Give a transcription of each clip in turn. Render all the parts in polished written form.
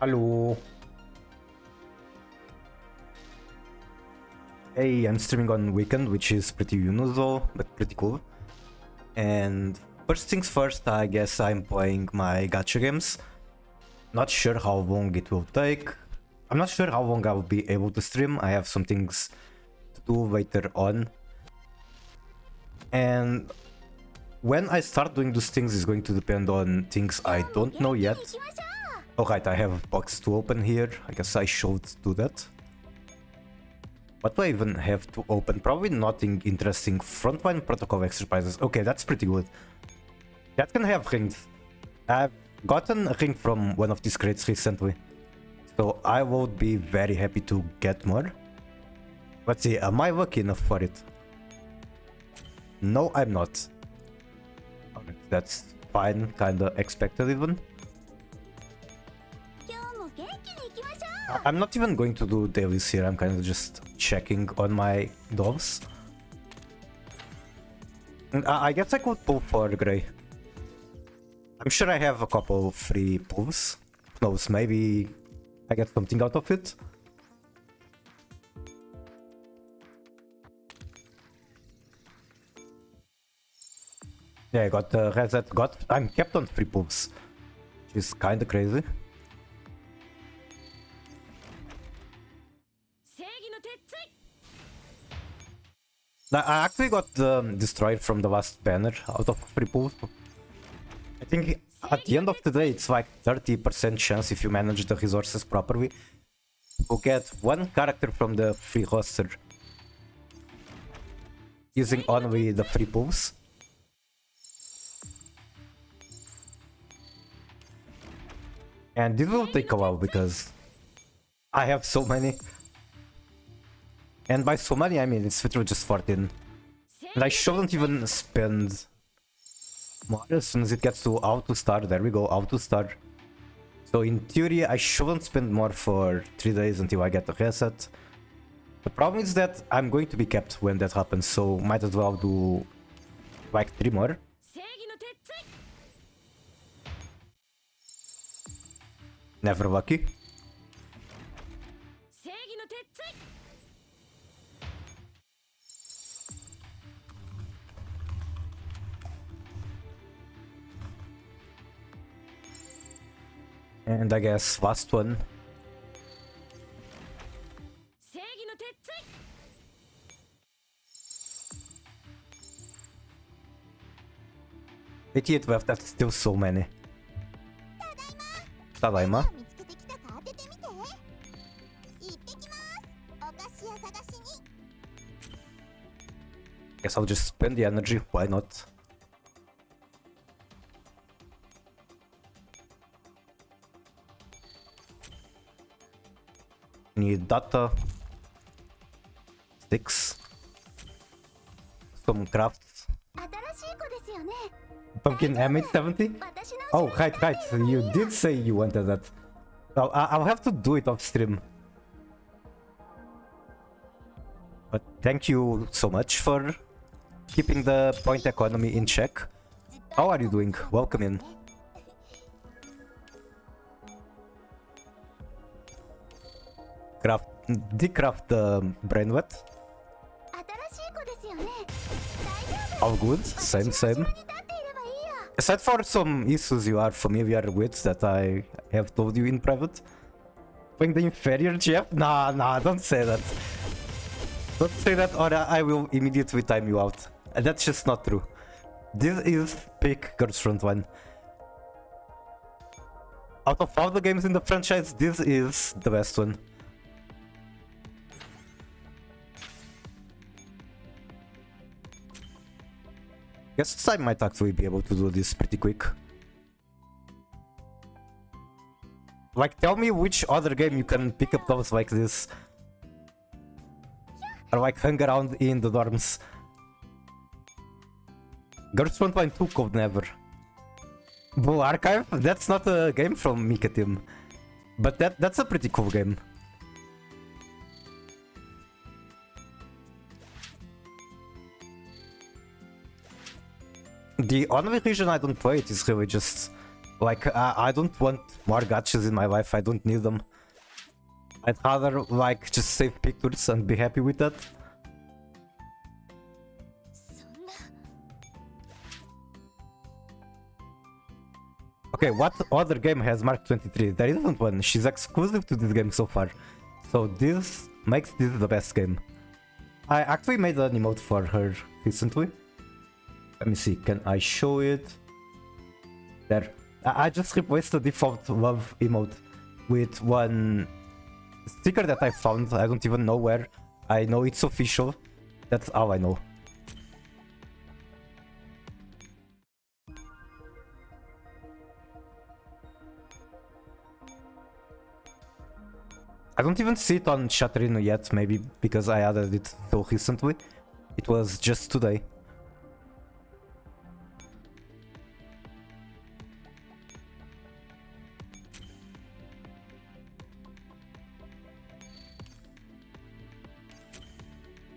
Hello. Hey, I'm streaming on weekend, which is pretty unusual, but pretty cool. And first things first, I guess I'm playing my gacha games. Not sure how long it will take. I'm not sure how long I'll be able to stream. I have some things to do later on. And when I start doing those things is going to depend on things I don't know yet. Alright, I have a box to open here. I guess I should do that. What do I even have to open? Probably nothing interesting. Frontline protocol exercises. Okay, that's pretty good. That can have rings. I've gotten a ring from one of these crates recently. So I would be very happy to get more. Let's see, am I lucky enough for it? No, I'm not. Okay, that's fine, kinda expected even. I'm not even going to do dailies here, I'm kind of just checking on my dogs. I guess I could pull for Grey. I'm sure I have a couple free pulls. Who knows, maybe I get something out of it. Yeah, I got the reset, I'm kept on free pulls, which is kinda crazy. I actually got destroyed from the last banner out of free pool. I think at the end of the day it's like 30% chance if you manage the resources properly to get one character from the free roster using only the free pools. And this will take a while because I have so many. And by so many, I mean it's literally just 14. And I shouldn't even spend more as soon as it gets to auto start. There we go, auto start. So in theory, I shouldn't spend more for 3 days until I get the reset. The problem is that I'm going to be kept when that happens, so might as well do like 3 more. Never lucky. And I guess last one. $88 left, that's still so many. Tadaima. Guess I'll just spend the energy, why not? Need data. Sticks. Some crafts. Pumpkin M870? Oh, right. You did say you wanted that. I'll have to do it off stream. But thank you so much for keeping the point economy in check. How are you doing? Welcome in. Decraft the brain wet. All good, same. Aside for some issues you are familiar with that I have told you in private. Playing the inferior GF? Nah, don't say that. Don't say that or I will immediately time you out. And that's just not true. This is peak Girls Front 1. Out of all the games in the franchise, this is the best one. Guess I might actually be able to do this pretty quick. Like, tell me which other game you can pick up those like this. Or like hang around in the dorms. Girls Front Line 2 could never. Bull Archive? That's not a game from Mika Team. But that's a pretty cool game. The only reason I don't play it is really just Like, I don't want more gachas in my life, I don't need them. I'd rather, like, just save pictures and be happy with that. Okay, what other game has Mark 23? There isn't one. She's exclusive to this game so far. So this makes this the best game. I actually made an emote for her recently. Let me see, can I show it? There. I just replaced the default love emote with one sticker that I found. I don't even know where. I know it's official. That's all I know. I don't even see it on Chatterino yet, maybe because I added it so recently. It was just today.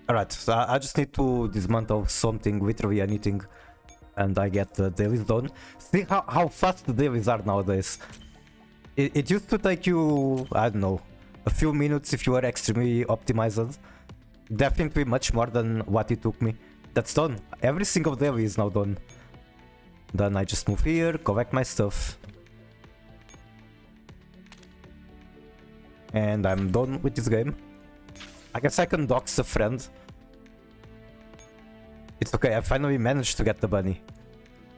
Alright, so I just need to dismantle something, literally anything, and I get the dailies done. See how fast the dailies are nowadays. It used to take you, I don't know, a few minutes if you were extremely optimized. Definitely much more than what it took me. That's done. Every single daily is now done. Then I just move here, collect my stuff. And I'm done with this game. I guess I can dox a friend. It's okay, I finally managed to get the bunny.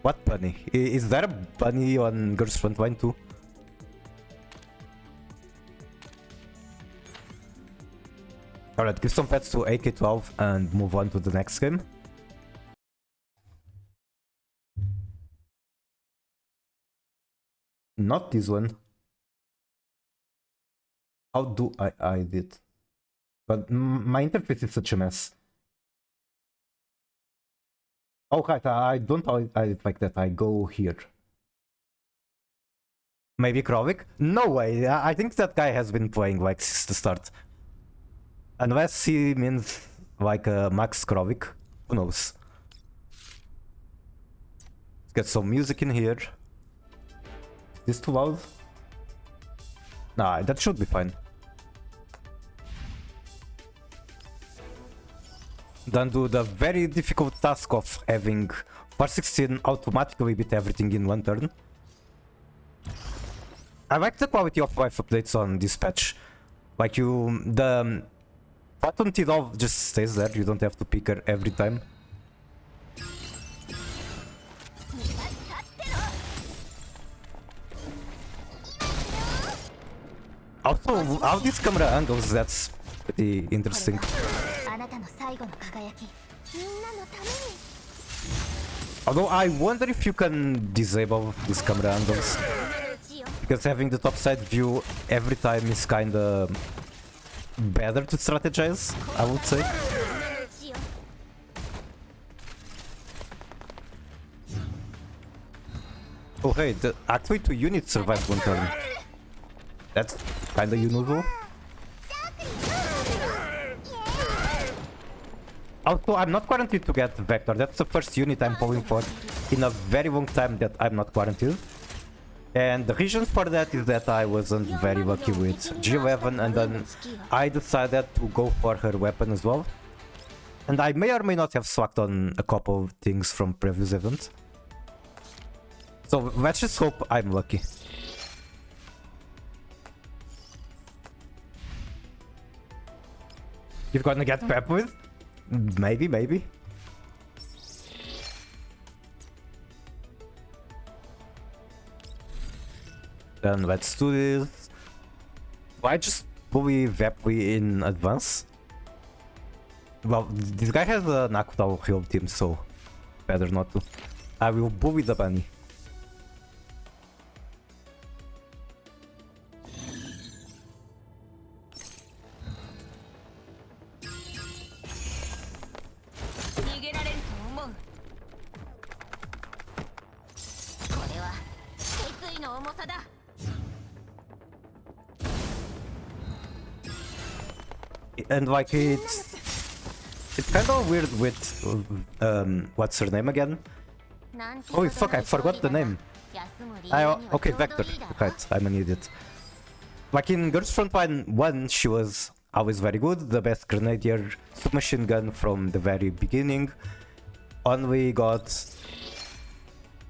What bunny? Is there a bunny on Girls Frontline too? Alright, give some pets to AK-12 and move on to the next game. Not this one. How do I hide it? But my interface is such a mess. Oh, right, I don't hide it like that. I go here. Maybe Krovik? No way. I think that guy has been playing like since the start. Unless he means like Max Krovik. Who knows? Let's get some music in here. Is this too loud? Nah, that should be fine. Then do the very difficult task of having 416 automatically beat everything in one turn. I like the quality of life updates on this patch. Like the button T-Dove just stays there, you don't have to pick her every time. Also, all these camera angles, that's pretty interesting. Although I wonder if you can disable these camera angles, because having the top side view every time is kinda better to strategize, I would say. Oh hey, actually 2 units survived one turn. That's kinda unusual. Also, I'm not guaranteed to get Vector. That's the first unit I'm pulling for in a very long time that I'm not guaranteed. And the reason for that is that I wasn't very lucky with G11, and then I decided to go for her weapon as well. And I may or may not have swapped on a couple of things from previous events. So let's just hope I'm lucky. You're gonna get Pep with? Maybe, maybe. Then let's do this. Why just bully Vepri in advance? Well, this guy has an Akutal heal team, so better not to. I will bully the bunny. And like it's kind of weird with what's her name again? Oh fuck, I forgot the name. Okay, Vector. Right, I'm an idiot. Like in Girls Frontline 1, she was always very good, the best grenadier submachine gun from the very beginning. Only got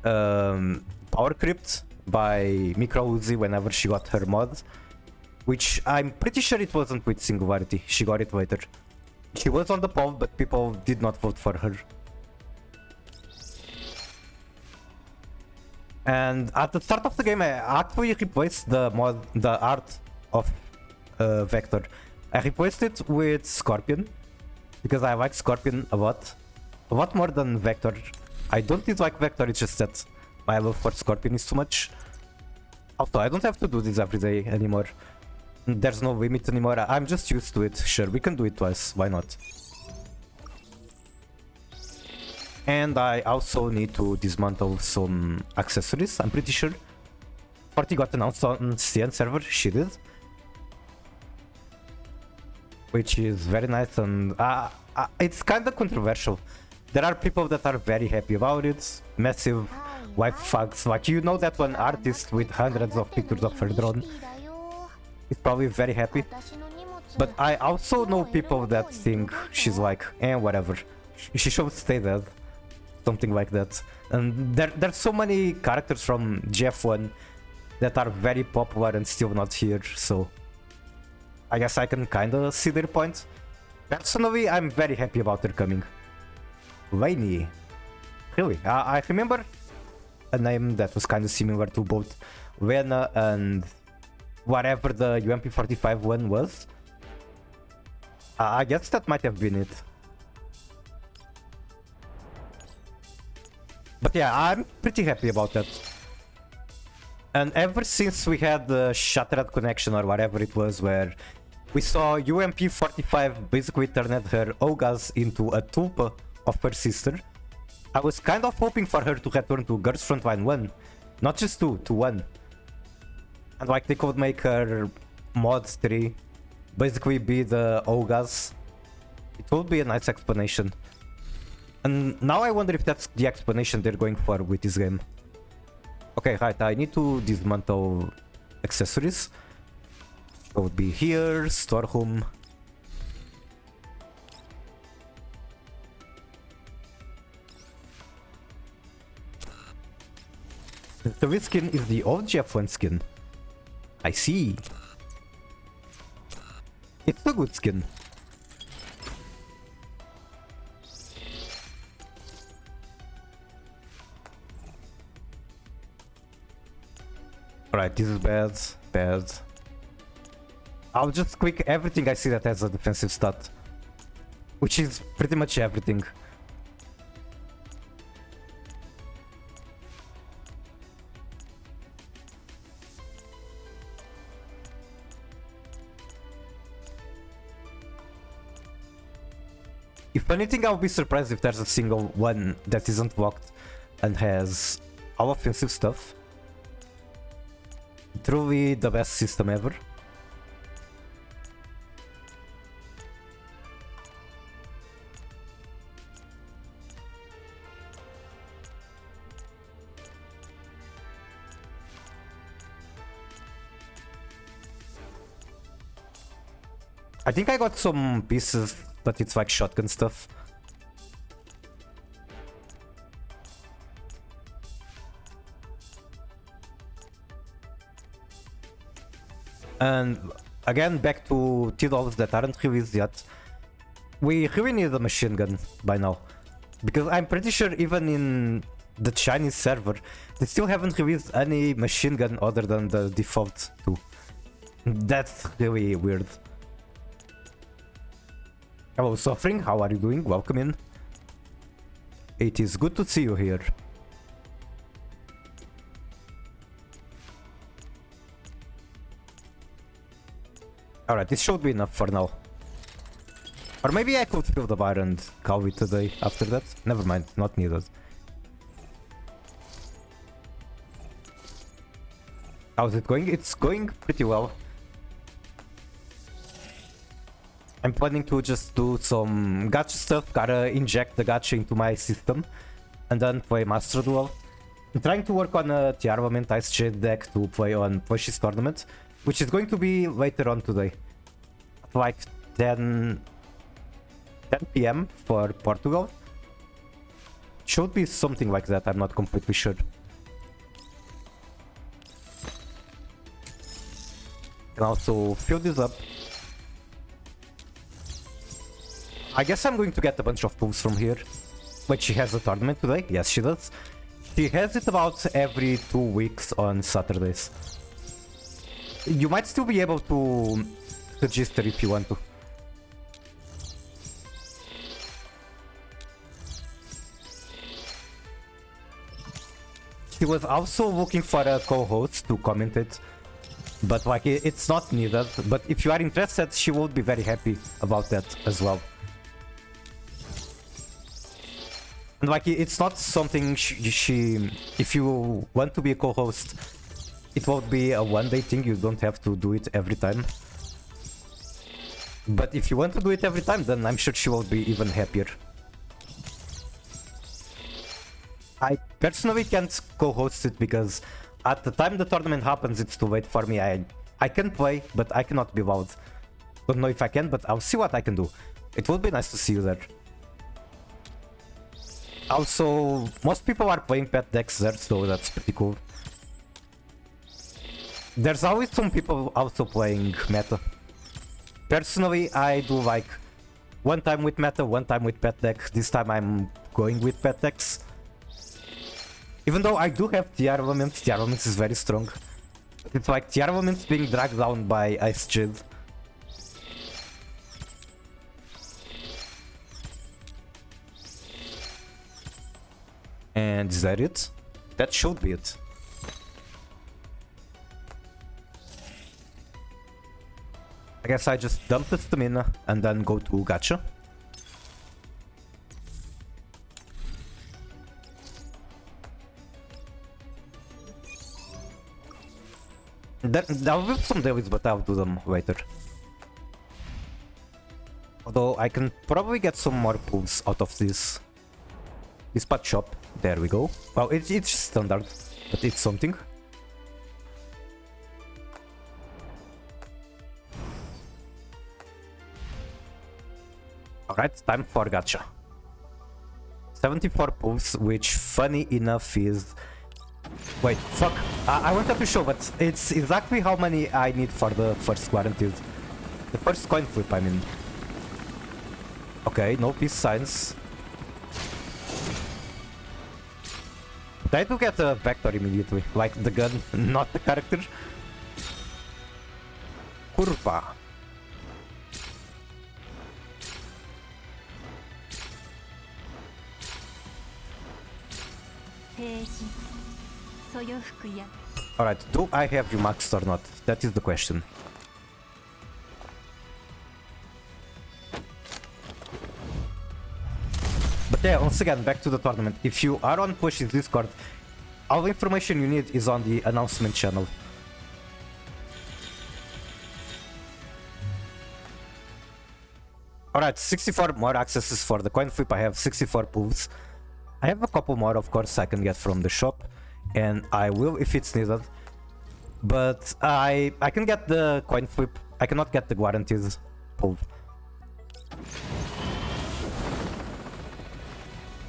power creeped by Micro Uzi whenever she got her mod, which I'm pretty sure it wasn't with Singularity, she got it later. She was on the poll, but people did not vote for her. And at the start of the game, I actually replaced the art of Vector. I replaced it with Scorpion, because I like Scorpion a lot more than Vector. I don't dislike Vector, it's just that my love for Scorpion is too much. Also, I don't have to do this every day anymore. There's no limit anymore, I'm just used to it. Sure, we can do it twice, why not? And I also need to dismantle some accessories, I'm pretty sure. Party got announced on CN server, she did. Which is very nice, and it's kinda controversial. There are people that are very happy about it, massive wife fucks. Like, you know that one artist with hundreds of pictures of her drone is probably very happy. But I also know people that think she's like, whatever. She should stay dead. Something like that. And there's so many characters from GF1 that are very popular and still not here, so I guess I can kinda see their point. Personally, I'm very happy about her coming. Lainey. Really? I remember a name that was kind of similar to both Lena and whatever the UMP45 one was. I guess that might have been it. But yeah, I'm pretty happy about that. And ever since we had the Shattered Connection or whatever it was, where we saw UMP45 basically turned her Ogas into a tulpa of her sister, I was kind of hoping for her to return to Girls Frontline 1. Not just 2, to 1. And like they could make her mod 3 basically be the Ogas. It would be a nice explanation. And now I wonder if that's the explanation they're going for with this game. Okay, right, I need to dismantle accessories. It would be here, storeroom. The Vivi skin is the old GF1 skin. I see. It's a good skin. Alright, this is bad, bad. I'll just click everything I see that has a defensive stat. Which is pretty much everything. If anything, I'll be surprised if there's a single one that isn't locked and has all offensive stuff. Truly the best system ever. I think I got some pieces, but it's like shotgun stuff. And again, back to T-Dolls that aren't released yet. We really need a machine gun by now. Because I'm pretty sure even in the Chinese server, they still haven't released any machine gun other than the default 2. That's really weird. Hello Suffering, how are you doing? Welcome in. It is good to see you here. Alright, this should be enough for now. Or maybe I could fill the bar and call it today after that. Never mind, not needed. How's it going? It's going pretty well. I'm planning to just do some gacha stuff, gotta inject the gacha into my system, and then play Master Duel. I'm trying to work on a Tiarvament Ice Jade deck to play on Push's tournament, which is going to be later on today. At like 10 p.m. for Portugal. Should be something like that, I'm not completely sure. Can also fill this up. I guess I'm going to get a bunch of pulls from here. Wait, she has a tournament today? Yes, she does. She has it about every 2 weeks on Saturdays. You might still be able to register if you want to. She was also looking for a co-host to comment it, but like it's not needed. But if you are interested, she would be very happy about that as well. And like it's not something she if you want to be a co-host, it won't be a one-day thing. You don't have to do it every time. But if you want to do it every time, then I'm sure she will be even happier. I personally can't co-host it because at the time the tournament happens, it's too late for me. I can play, but I cannot be loud. Don't know if I can, but I'll see what I can do. It would be nice to see you there. Also, most people are playing pet decks there, so that's pretty cool. There's always some people also playing meta. Personally, I do like one time with meta, one time with pet deck. This time I'm going with pet decks. Even though I do have Tiarvament is very strong. It's like Tiarvament being dragged down by Ice Jade. And is that it? That should be it. I guess I just dump the stamina and then go to Gacha. I'll do some dailies, but I'll do them later. Although I can probably get some more pulls out of this pet shop. There we go. Well, it's standard, but it's something. Alright, time for Gacha. 74 pulls, which funny enough is... Wait, fuck. I wanted to show, but it's exactly how many I need for the first guaranteed. The first coin flip, I mean. Okay, no peace signs. Try to get a vector immediately, like the gun, not the character. Kurva. Alright, do I have you maxed or not? That is the question. But yeah, once again, back to the tournament. If you are on Push's Discord, all the information you need is on the announcement channel. Alright, 64 more accesses for the coin flip. I have 64 pulls. I have a couple more, of course, I can get from the shop. And I will if it's needed. But I can get the coin flip. I cannot get the guaranteed pull.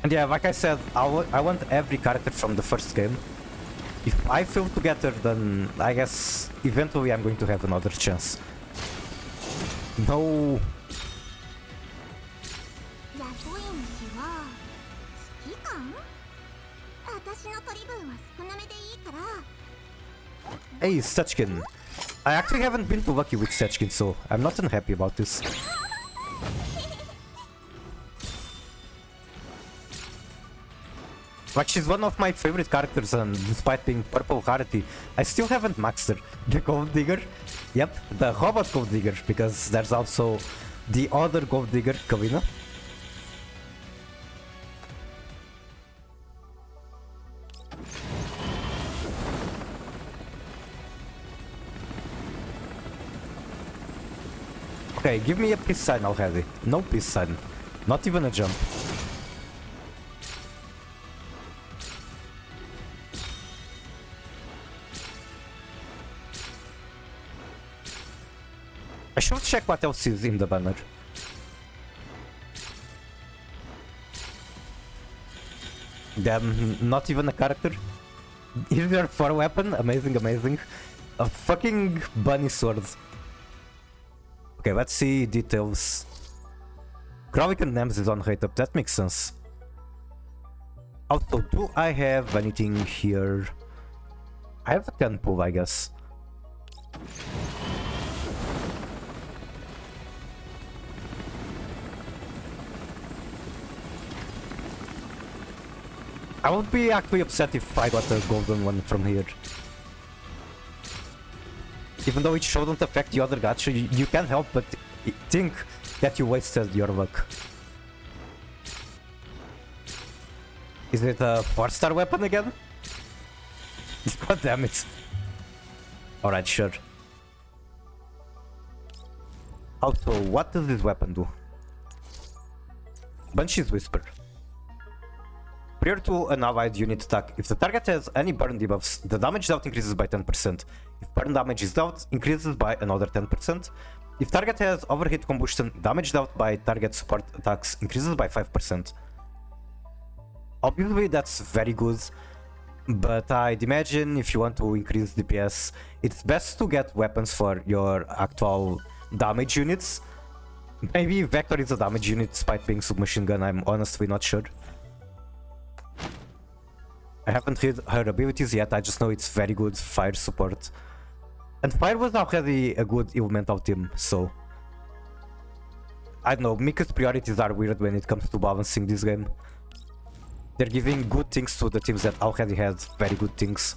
And yeah, like I said, I want every character from the first game. If I fail to get her, then I guess eventually I'm going to have another chance. No. Hey, Sechkin. I actually haven't been too lucky with Sechkin, so I'm not unhappy about this. Like, she's one of my favorite characters, and despite being purple rarity, I still haven't maxed her. The Gold Digger? Yep, the Robot Gold Digger, because there's also the other Gold Digger, Kalina. Okay, give me a peace sign already. No peace sign. Not even a jump. I should check what else is in the banner. Damn, not even a character. Is there for a weapon? Amazing, amazing. A fucking bunny sword. Okay, let's see details. Gravik and Nems is on rate up, that makes sense. Also, do I have anything here? I have a 10 pull, I guess. I would be actually upset if I got a golden one from here. Even though it shouldn't affect the other gacha, you can't help but think that you wasted your luck. Is it a 4-star weapon again? God damn it. Alright, sure. Also, what does this weapon do? Banshee's Whisper. Prior to an allied unit attack, if the target has any burn debuffs, the damage dealt increases by 10%. If burn damage is dealt, increases by another 10%. If target has overheat combustion, damage dealt by target support attacks increases by 5%. Obviously that's very good, but I'd imagine if you want to increase DPS, it's best to get weapons for your actual damage units. Maybe Vector is a damage unit despite being submachine gun, I'm honestly not sure. I haven't read her abilities yet, I just know it's very good fire support. And fire was already a good elemental team, so... I don't know, Mika's priorities are weird when it comes to balancing this game. They're giving good things to the teams that already had very good things.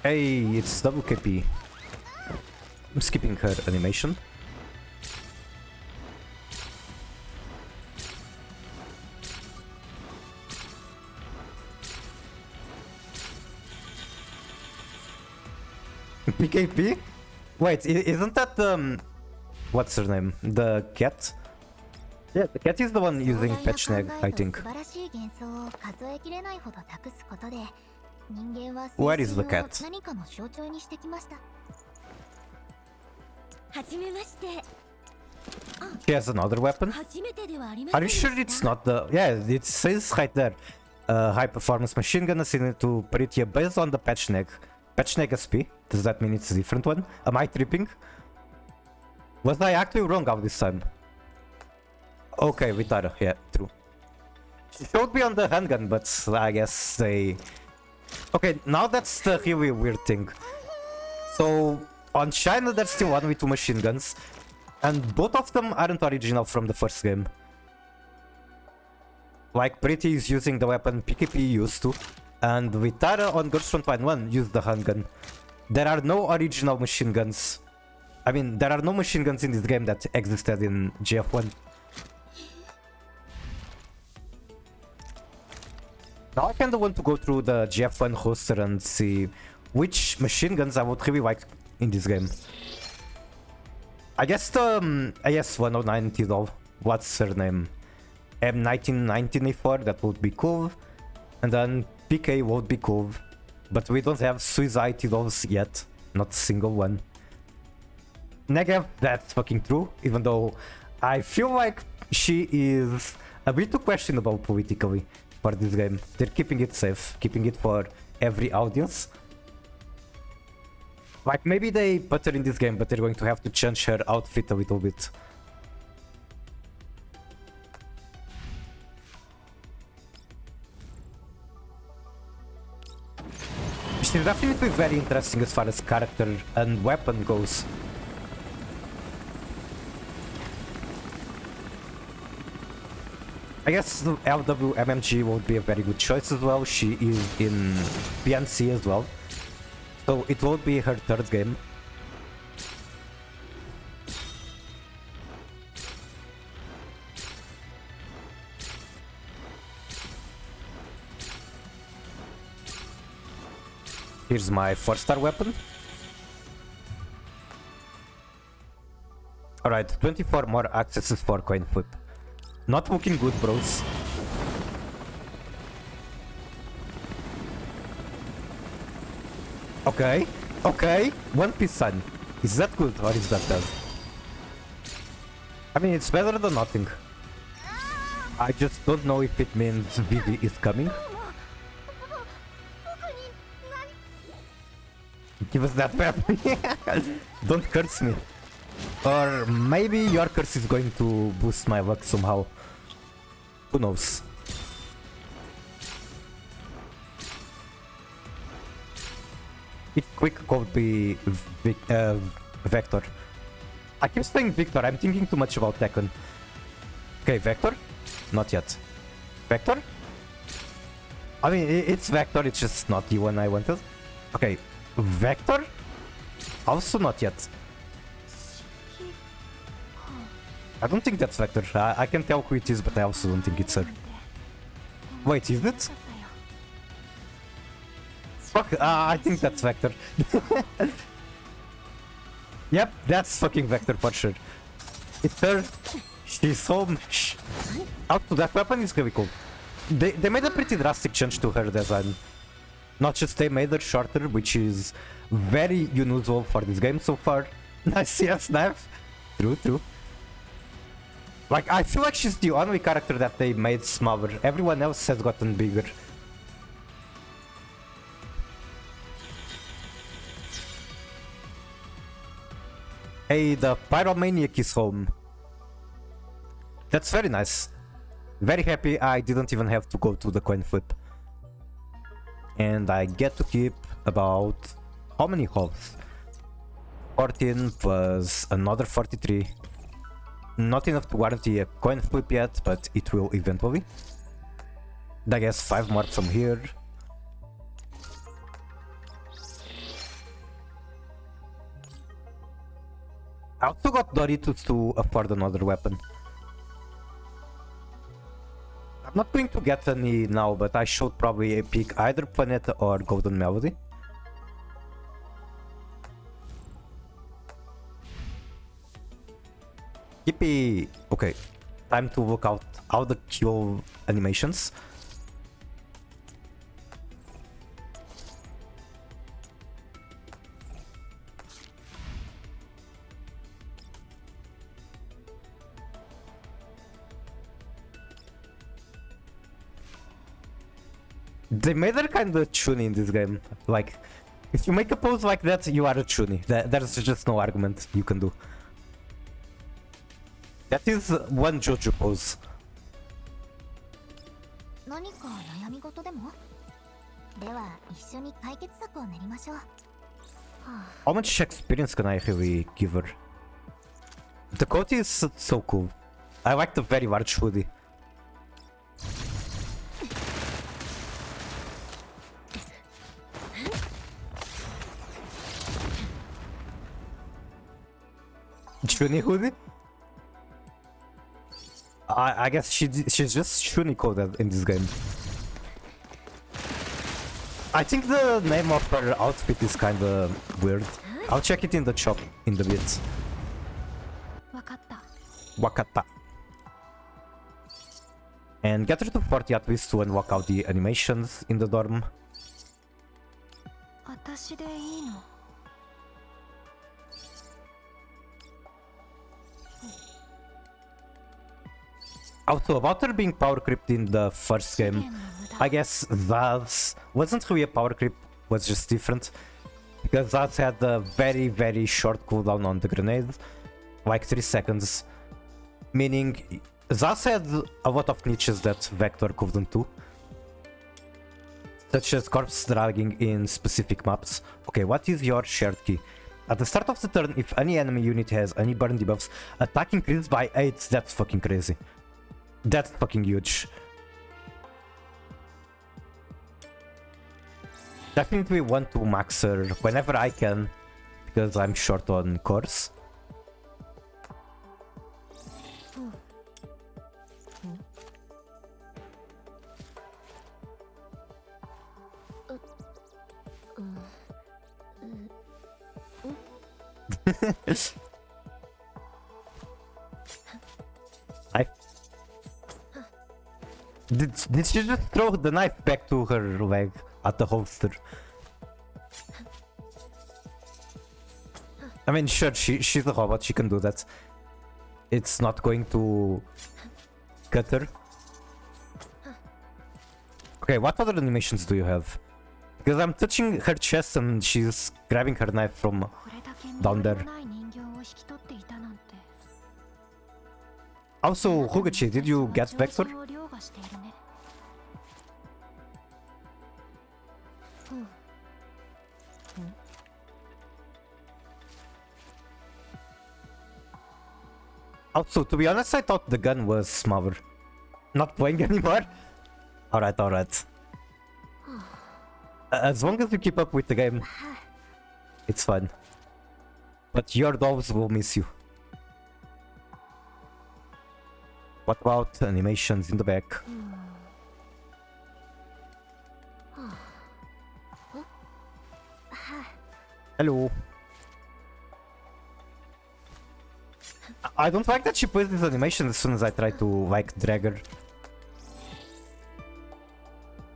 Hey, it's double KP. I'm skipping her animation. PKP? Wait, isn't that what's her name? The cat? Yeah, the cat is the one using Patchneg, I think. Where is the cat? She has another weapon? Are you sure it's not the... Yeah, it says right there. High performance machine gun assigned to Peritia based on the Patchneg. Patchneg SP? Does that mean it's a different one? Am I tripping? Was I actually wrong all this time? Okay, Vitara, yeah, true. She showed me on the handgun, but I guess they... Okay, now that's the really weird thing. So, on China there's still 1v2 machine guns, and both of them aren't original from the first game. Like, Pretty is using the weapon PKP used to, and Vitara on Girls Frontline 1 used the handgun. There are no original machine guns. I mean, there are no machine guns in this game that existed in GF1. Now I kinda want to go through the GF1 roster and see which machine guns I would really like in this game. I guess the AS-109 Tidal, what's her name? M1994, that would be cool. And then PK would be cool. But we don't have Suicide Tidals yet, not a single one. Negev, that's fucking true, even though I feel like she is a bit too questionable politically for this game. They're keeping it safe, keeping it for every audience. Like, maybe they put her in this game, but they're going to have to change her outfit a little bit. She's definitely very interesting as far as character and weapon goes. I guess the LWMMG would be a very good choice as well. She is in PNC as well, so it will be her third game. Here's my 4-star weapon. Alright, 24 more accesses for coin flip. Not looking good, bros. Okay, okay. One Piece sign. Is that good or is that bad? I mean, it's better than nothing. I just don't know if it means Vivi is coming. Give us that weapon. Don't curse me. Or maybe your curse is going to boost my luck somehow. Who knows? It's quick could be Vector. I keep saying Victor, I'm thinking too much about Tekken. Okay, Vector? Not yet. Vector? I mean, it's Vector, it's just not the one I wanted. Okay, Vector? Also not yet. I don't think that's Vector. I can tell who it is, but I also don't think it's her. Wait, is it? Fuck, I think that's Vector. Yep, that's fucking Vector for sure. It's her. She's home. Shh. Out to that weapon is really cool. They made a pretty drastic change to her design. Not just they made her shorter, which is very unusual for this game so far. Nice, yes, knife. True, true. Like, I feel like she's the only character that they made smaller. Everyone else has gotten bigger. Hey, the Pyromaniac is home. That's very nice. Very happy I didn't even have to go to the coin flip. And I get to keep about... how many holes? 14 plus another 43. Not enough to guarantee a coin flip yet, but it will eventually. I guess 5 more from here. I also got Doritos to afford another weapon. I'm not going to get any now, but I should probably pick either Planeta or Golden Melody. Yippee! Okay, time to look out all the kill animations. They made her kind of chuny in this game. Like, if you make a pose like that, you are a chuny. There's just no argument you can do. That is one JoJo pose. How much experience can I really give her? The coat is so cool. I like the very large hoodie. Shuni hoodie? I guess she's just Shuni coded in this game. I think the name of her outfit is kinda weird. I'll check it in the shop in the bit. Wakata. And get her to 40 at least to unlock out the animations in the dorm. Also, about her being power creeped in the first game, I guess that wasn't really a power creep, was just different. Because that had a very, very short cooldown on the grenade, like 3 seconds. Meaning, Zaz had a lot of niches that Vector couldn't do. Such as corpse dragging in specific maps. Okay, what is your shared key? At the start of the turn, if any enemy unit has any burn debuffs, attack increases by 8, that's fucking crazy. That's fucking huge. Definitely want to max her whenever I can, because I'm short on cores. Knife. Did she just throw the knife back to her leg at the holster? I mean, sure, she's a robot, she can do that. It's not going to cut her. Okay, what other animations do you have? Because I'm touching her chest and she's grabbing her knife from down there. Also, Hugachi, did you get Vector? Also, to be honest, I thought the gun was smaller. Not playing anymore? Alright, alright. As long as you keep up with the game, it's fun. But your dolls will miss you. What about animations in the back? Hello. I don't like that she plays this animation as soon as I try to, like, drag her.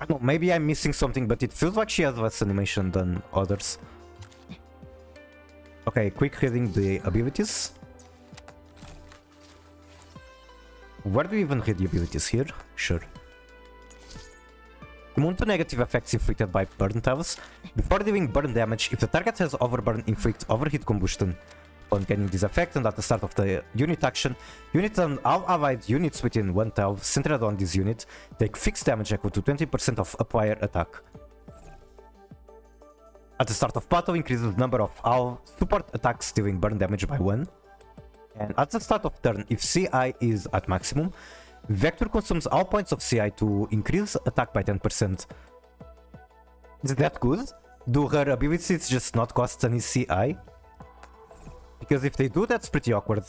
I don't know, maybe I'm missing something, but it feels like she has less animation than others. Okay, quick reading the abilities. Where do we even read the abilities here? Sure. Immune to negative effects inflicted by burn tiles. Before dealing burn damage, if the target has overburn, inflict overheat combustion. On gaining this effect and at the start of the unit action, units and all allied units within one tile centered on this unit take fixed damage equal to 20% of applier attack. At the start of battle, increases the number of all support attacks dealing burn damage by 1. And at the start of turn, if CI is at maximum, Vector consumes all points of CI to increase attack by 10%. Is that good? Do her abilities just not cost any CI? Because if they do, that's pretty awkward.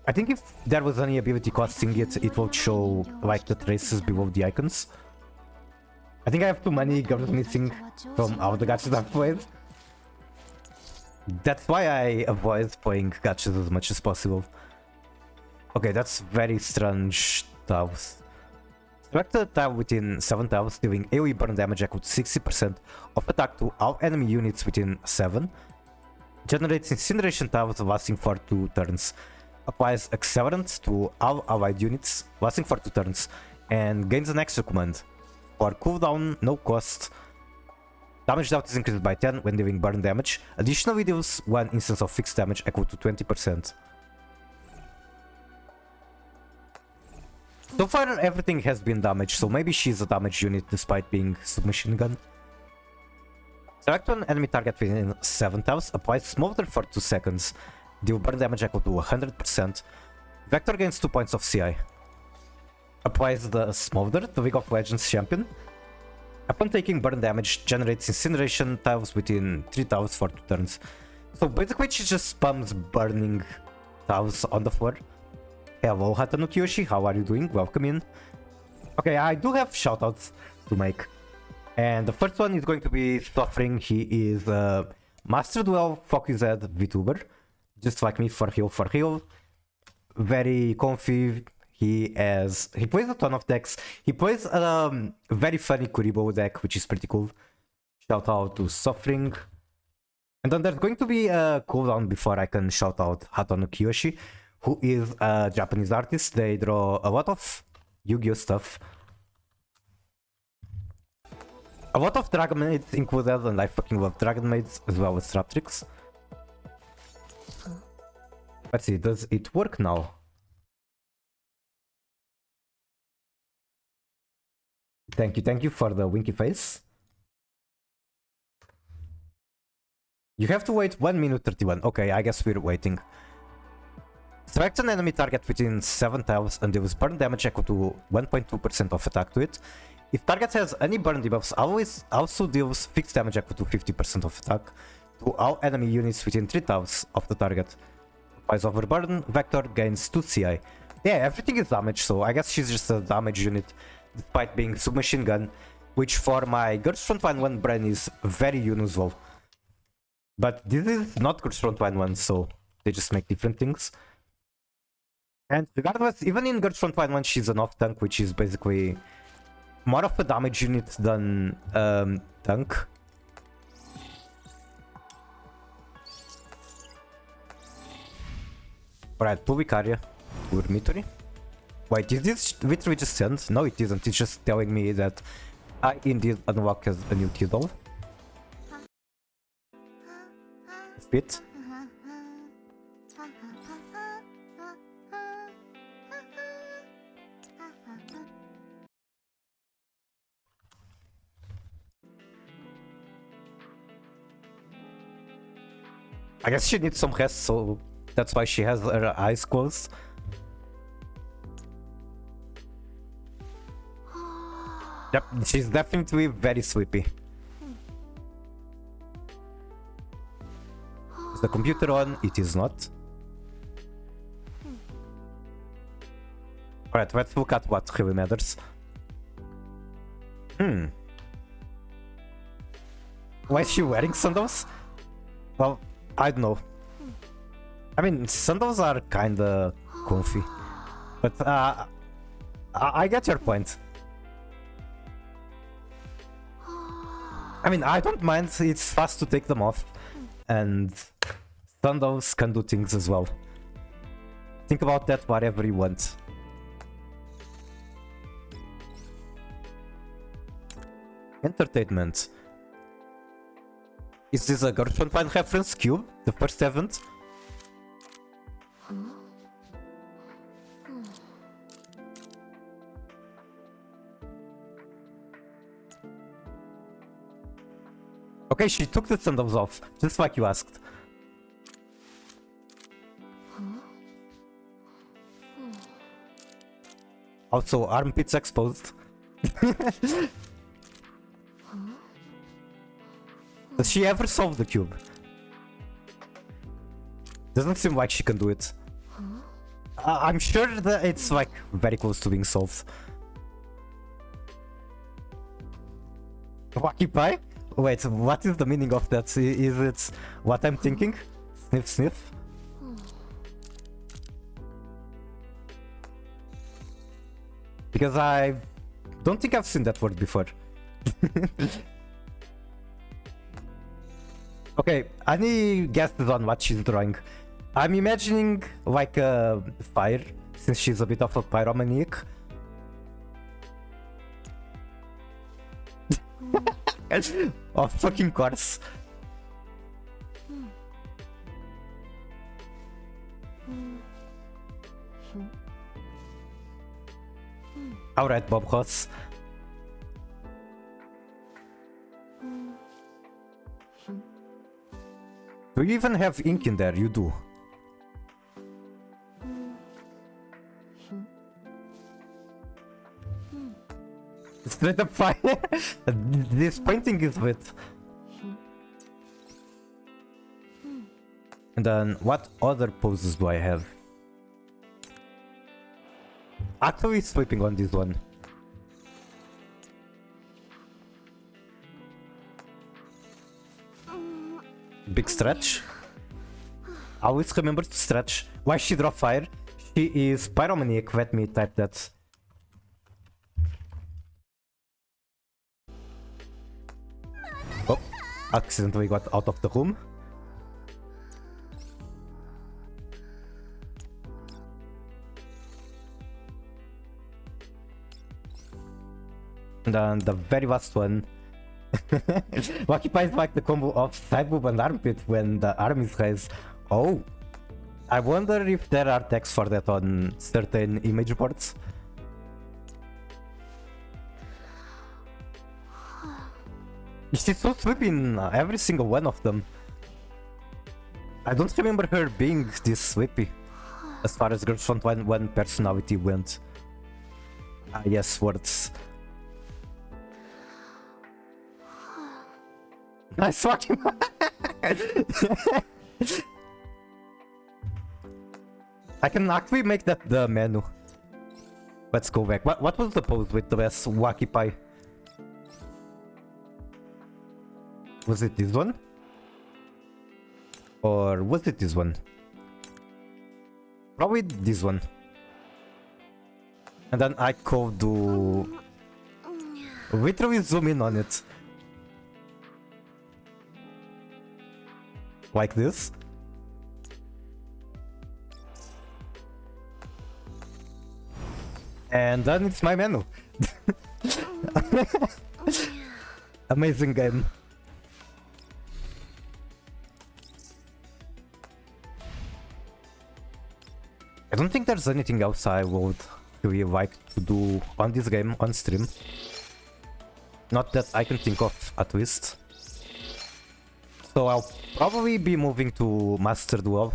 I think if there was any ability costing it, it would show like the traces below the icons. I think I have too many girls missing from all the gachas I've played. That's why I avoid playing gachas as much as possible. Okay, that's very strange tiles. Select a tile within 7 tiles, dealing AoE burn damage equal to 60% of attack to all enemy units within 7. Generates incineration tiles lasting for 2 turns. Applies accelerant to all allied units lasting for 2 turns. And gains an extra command. For cooldown, no cost. Damage dealt is increased by 10 when dealing burn damage. Additionally deals 1 instance of fixed damage equal to 20%. So far everything has been damaged, so maybe she's a damage unit despite being submachine gun. Select one enemy target within 7 tiles, apply Smolder for 2 seconds, deal burn damage equal to 100%. Vector gains 2 points of CI. Applies the Smolder, the League of Legends champion. Upon taking burn damage, generates incineration tiles within 3 tiles for 2 turns. So basically she just spams burning tiles on the floor. Hello Hatano Kiyoshi, how are you doing? Welcome in. Okay, I do have shoutouts to make. And the first one is going to be Suffering. He is a Master Duel Focused VTuber. Just like me, for heal. Very comfy. He plays a ton of decks. He plays a very funny Kuribo deck, which is pretty cool. Shout out to Suffering. And then there's going to be a cooldown before I can shout out Hatano Kiyoshi, who is a Japanese artist. They draw a lot of Yu-Gi-Oh stuff. A lot of Dragon Maids included, and I fucking love Dragon Maids as well as Raptrix. Let's see, does it work now? Thank you for the winky face. You have to wait 1 minute 31. Okay, I guess we're waiting. Select an enemy target within 7 tiles and deals burn damage equal to 1.2% of attack to it. If target has any burn debuffs, also deals fixed damage equal to 50% of attack to all enemy units within 3 tiles of the target. Applies overburn, Vector gains 2 CI. Yeah, everything is damage, so I guess she's just a damage unit despite being submachine gun. which for my Girls Frontline 1 brain is very unusual. But this is not Girls Frontline 1, so they just make different things. And regardless, even in Girls Frontline 1, she's an off tank, which is basically more of a damage unit than tank. Alright, 2 Vicaria, 2 Dormitory. Wait, is this literally just sent? No, it isn't. It's just telling me that I indeed unlock as a new Tidal. Fit. I guess she needs some rest, so that's why she has her eyes closed. Yep, she's definitely very sleepy. Is the computer on? It is not. Alright, let's look at what really matters. Why is she wearing sandals? Well, I don't know. I mean, sandals are kinda comfy. But I get your point. I mean, I don't mind, it's fast to take them off. And sandals can do things as well. Think about that whatever you want. Entertainment. Is this a Girls Frontline reference? Cube? The first event? Okay, she took the sandals off, just like you asked. Also, armpits exposed. Does she ever solve the cube? Doesn't seem like she can do it. I'm sure that it's like very close to being solved. Wacky pie? Wait, what is the meaning of that? Is it what I'm thinking? Sniff, sniff? Because I don't think I've seen that word before. Okay, any guesses on what she's drawing? I'm imagining like a fire, since she's a bit of a pyromaniac. Of fucking course. Alright, Bob Ross. Do you even have ink in there? You do. Straight up fire. This painting is with. And then what other poses do I have? Actually sleeping on this one. Big stretch. Always remember to stretch. Why she draw fire? She is pyromaniac. Let me type that. Oh, accidentally got out of the room. And then the very last one. Wacky Pie is like the combo of side boob and armpit when the arm is raised. Oh, I wonder if there are tags for that on certain image boards. She's so sleepy in every single one of them. I don't remember her being this sleepy as far as Girls Frontline 1 personality went. Ah yes, words. Nice fucking. I can actually make that the menu. Let's go back. What was the pose with the best Wacky Pie? Was it this one? Or was it this one? Probably this one. And then I could do... literally zoom in on it. Like this. And then it's my menu. Amazing game. I don't think there's anything else I would really like to do on this game on stream. Not that I can think of, at least. So I'll probably be moving to Master Duel.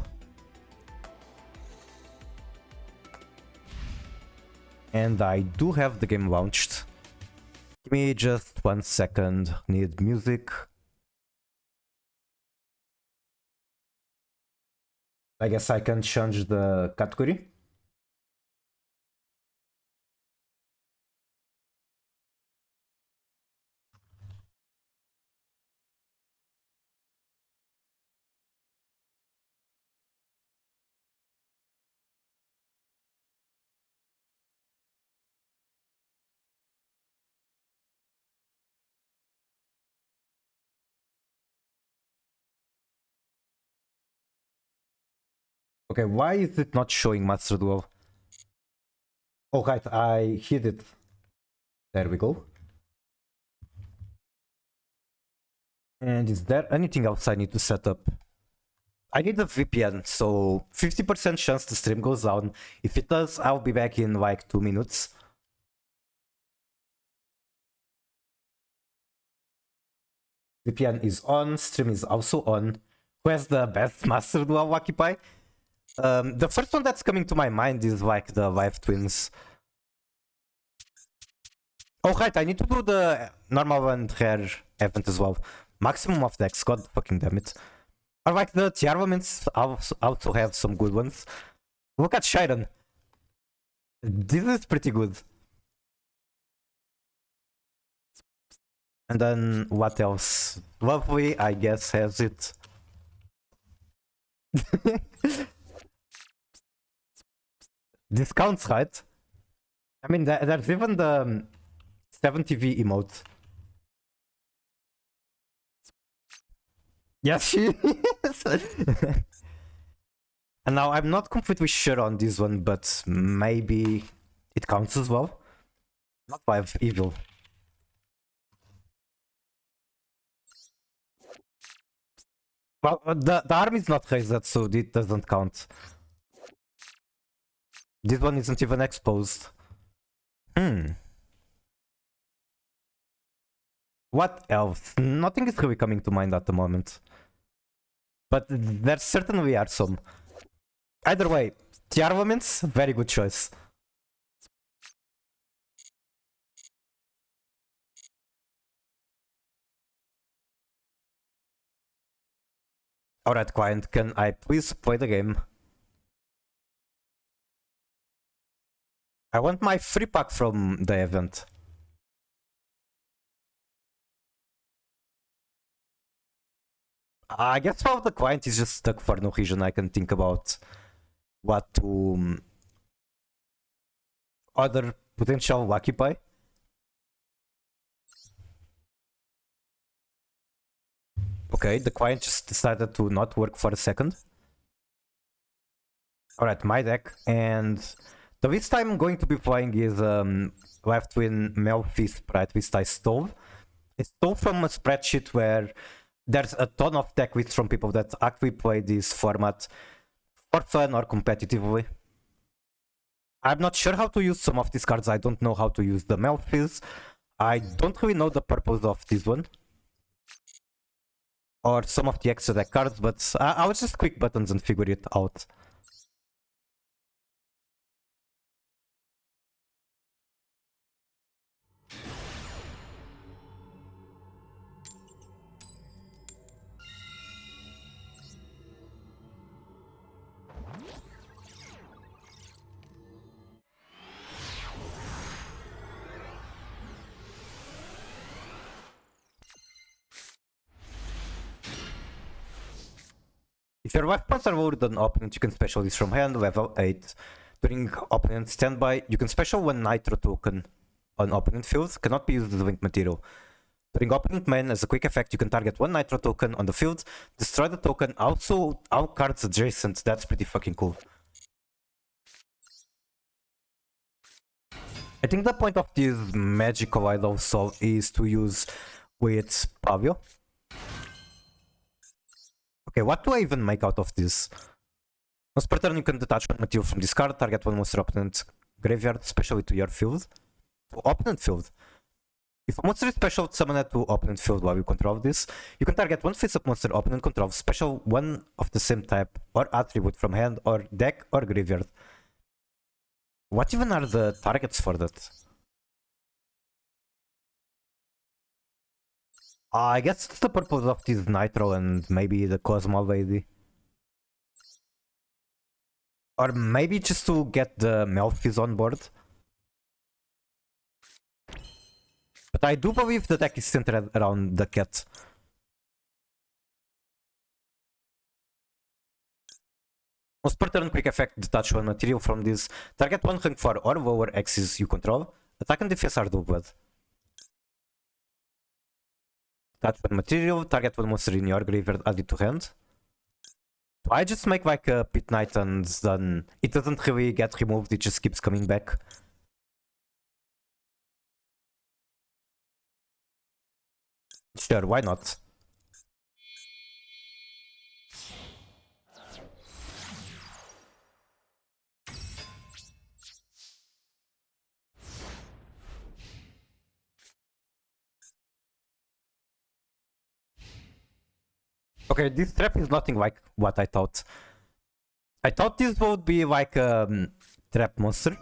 And I do have the game launched. Give me just 1 second. Need music. I guess I can change the category. Okay, why is it not showing Master Duel? Oh, right, I hid it. There we go. And is there anything else I need to set up? I need a VPN, so 50% chance the stream goes down. If it does, I'll be back in like 2 minutes. VPN is on, stream is also on. Who has the best Master Duel Occupy? The first one that's coming to my mind is like the Live Twins. Oh right, I need to do the normal and rare event as well. Maximum of decks, god fucking damn it. Or like the tier elements also have some good ones. Look at Shiren. This is pretty good. And then what else? Lovely, I guess, has it. Discounts, right? I mean, there's even the 70V emote. Yes, she is. And now I'm not completely sure on this one, but maybe it counts as well. Not 5 evil. Well, the arm is not raised, so it doesn't count. This one isn't even exposed. What else? Nothing is really coming to mind at the moment. But there certainly are some. Either way, the armaments, very good choice. Alright, client, can I please play the game? I want my free pack from the event. I guess while the client is just stuck for no reason, I can think about what to other potential occupy. Okay, the client just decided to not work for a second. Alright, my deck, and the list I'm going to be playing is Left Wing Melfi Sprite list I stole. I stole from a spreadsheet where there's a ton of deck lists from people that actually play this format for fun or competitively. I'm not sure how to use some of these cards. I don't know how to use the Melfis. I don't really know the purpose of this one. Or some of the extra deck cards, but I'll just click buttons and figure it out. If your weapons are lower than opponent, you can special this from hand, level 8. During opponent standby, you can special one Nitro token on opponent field, cannot be used as a link material. During opponent main, as a quick effect, you can target one Nitro token on the field, destroy the token, also all cards adjacent. That's pretty fucking cool. I think the point of this magical idol soul is to use with Pavio. Okay, what do I even make out of this? Once per turn, you can detach one material from this card, target one monster opponent graveyard, especially to your field. To opponent field. If a monster is special, summon it to opponent field while you control this. You can target one face-up monster opponent control, special one of the same type or attribute from hand or deck or graveyard. What even are the targets for that? I guess it's the purpose of this Nitro and maybe the Cosmo lady. Or maybe just to get the Melfis on board. But I do believe the deck is centered around the cat. Once per turn, quick effect, detach one material from this. Target one rank 4 or lower axis you control. Attack and defense are doubled. Detach one material, target one monster in your graveyard, add it to hand. Do I just make like a Pit Knight and then it doesn't really get removed, it just keeps coming back? Sure, why not? Okay, this trap is nothing like what I thought. I thought this would be like a trap monster.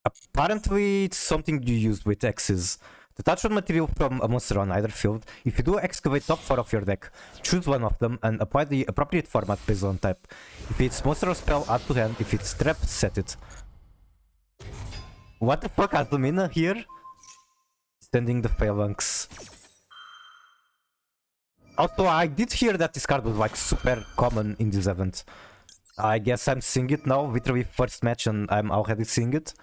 Apparently, it's something you use with X's. Detach one material from a monster on either field. If you do excavate top 4 of your deck, choose one of them and apply the appropriate format based on type. If it's monster or spell, add to hand. If it's trap, set it. What the fuck, Azumina here? Sending the phalanx. Also, I did hear that this card was like super common in this event. I guess I'm seeing it now, literally first match and I'm already seeing it.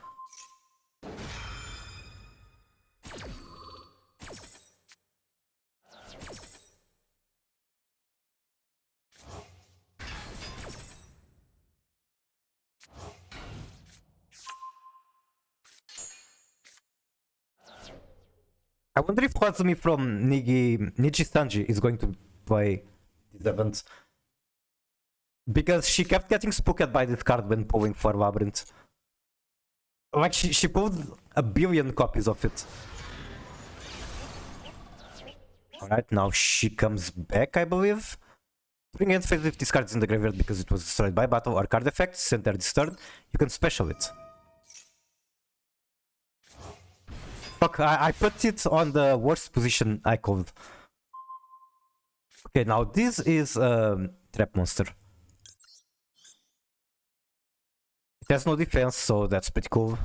I wonder if Hazumi from Niji Sanji is going to play this event. Because she kept getting spooked by this card when pulling for Labyrinth. Like, she pulled a billion copies of it. Alright, now she comes back, I believe. During end phase, if this card is in the graveyard because it was destroyed by battle or card effect, center this turn, you can special it. Fuck, I put it on the worst position I could. Okay, now this is a trap monster. It has no defense, so that's pretty cool.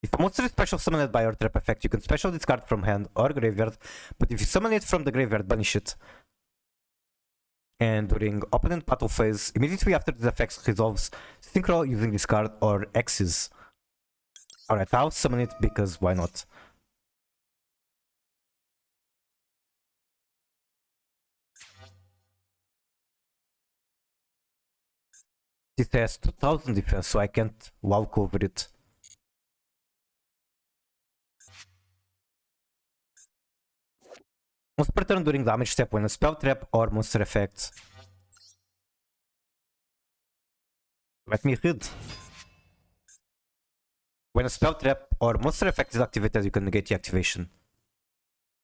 If a monster is special summoned by your trap effect, you can special this card from hand or graveyard, but if you summon it from the graveyard, banish it. And during opponent battle phase, immediately after this effect resolves, synchro using this card or X's. Alright, I'll summon it because why not? This has 2000 defense, so I can't walk over it. Once per turn during damage step when a spell trap or monster effect. Let me read. When a spell trap or monster effect is activated, you can negate the activation.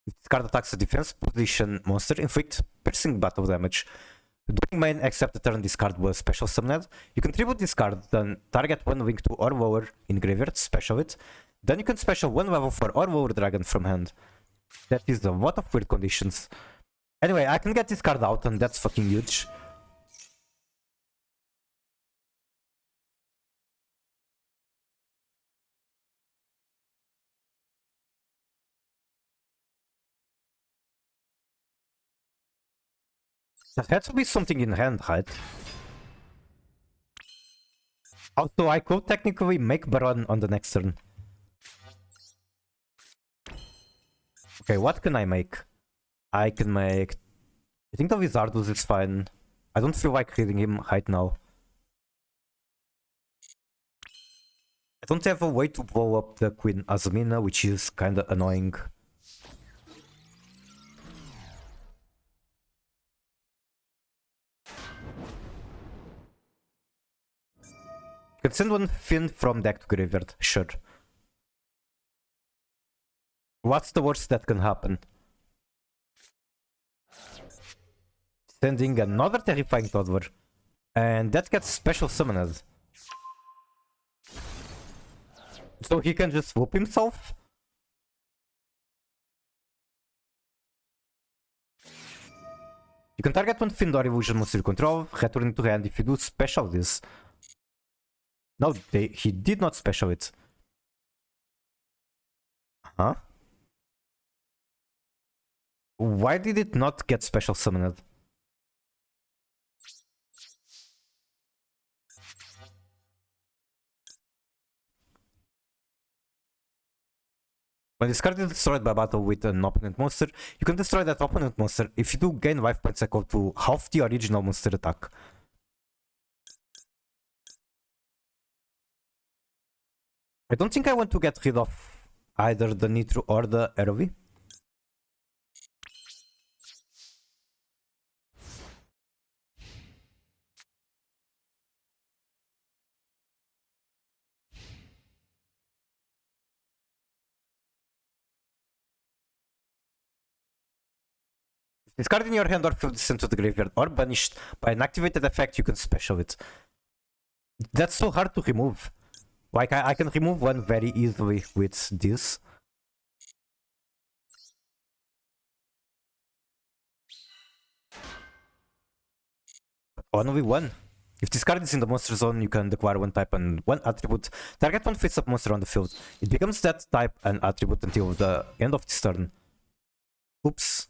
If this card attacks a defense position monster, inflict piercing battle damage. During main, except the turn this card was special summoned, you can tribute this card, then target one link to or lower in graveyard, special it. Then you can special one level 4 or lower dragon from hand. That is a lot of weird conditions. Anyway, I can get this card out and that's fucking huge. There had to be something in hand, right? Also, I could technically make Baron on the next turn. Okay, what can I make? I can make... I think the Wizardus is fine. I don't feel like hitting him right now. I don't have a way to blow up the Queen Azumina, which is kinda annoying. You can send one Finn from deck to graveyard, sure. What's the worst that can happen? Sending another Terrifying Toddler. And that gets special summoned. So he can just whoop himself? You can target one Fiend or Illusion monster you control, return it to hand if you do special this. No, he did not special it. Huh? Why did it not get special summoned? When this card is destroyed by battle with an opponent monster, you can destroy that opponent monster. If you do gain life points equal to half the original monster attack. I don't think I want to get rid of either the Nitro or the Aerovi. Discard in your hand or field sent to the graveyard or banished by an activated effect, you can special it. That's so hard to remove. Like, I can remove one very easily with this. But only one. If this card is in the monster zone, you can acquire one type and one attribute. Target one face-up monster on the field. It becomes that type and attribute until the end of this turn. Oops.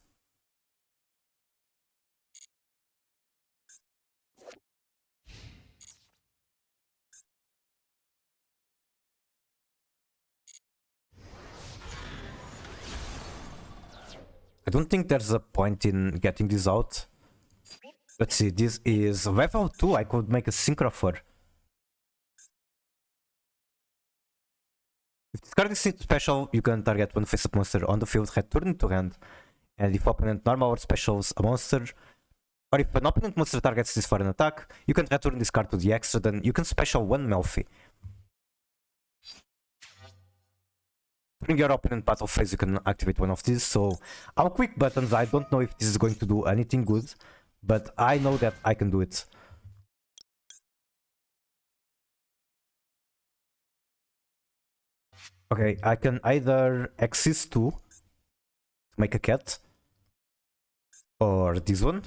I don't think there's a point in getting this out. Let's see, this is level 2, I could make a Synchro for. If this card is special, you can target one face-up monster on the field, return it to hand. And if opponent normal or specials a monster, or if an opponent monster targets this for an attack, you can return this card to the extra, then you can special one Melfi. During your opponent battle phase, you can activate one of these, so I'll quick buttons. I don't know if this is going to do anything good, but I know that I can do it. Okay, I can either Axis 2 to make a cat, or this one.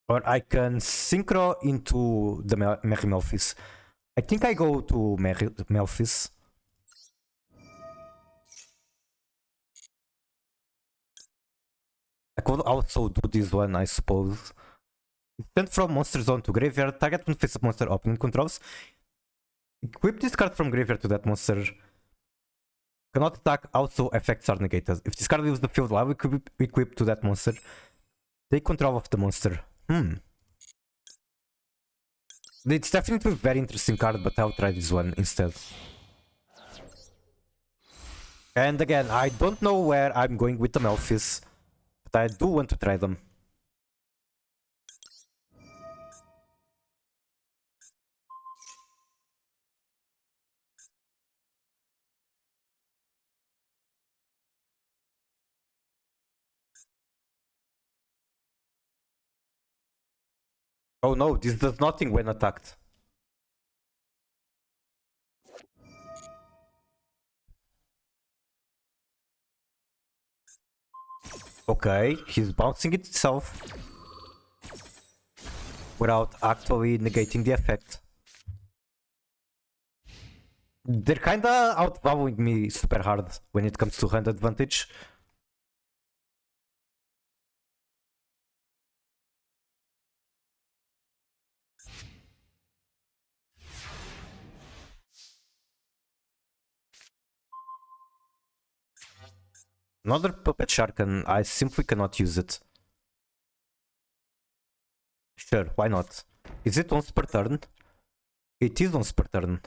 Or I can Synchro into the Merry Melphis. I think I go to Merry Melphis. I could also do this one, I suppose. Send from monster zone to graveyard, target one face-up monster opponent controls. Equip this card from graveyard to that monster. Cannot attack, also effects are negated. If this card leaves the field while equipped to that monster, take control of the monster. It's definitely a very interesting card, but I'll try this one instead. And again, I don't know where I'm going with the Melphis, but I do want to try them. Oh no, this does nothing when attacked. Okay, he's bouncing it itself without actually negating the effect. They're kinda outvaluing me super hard when it comes to hand advantage. Another puppet shark and I simply cannot use it. Sure, why not? Is it once per turn? It is once per turn.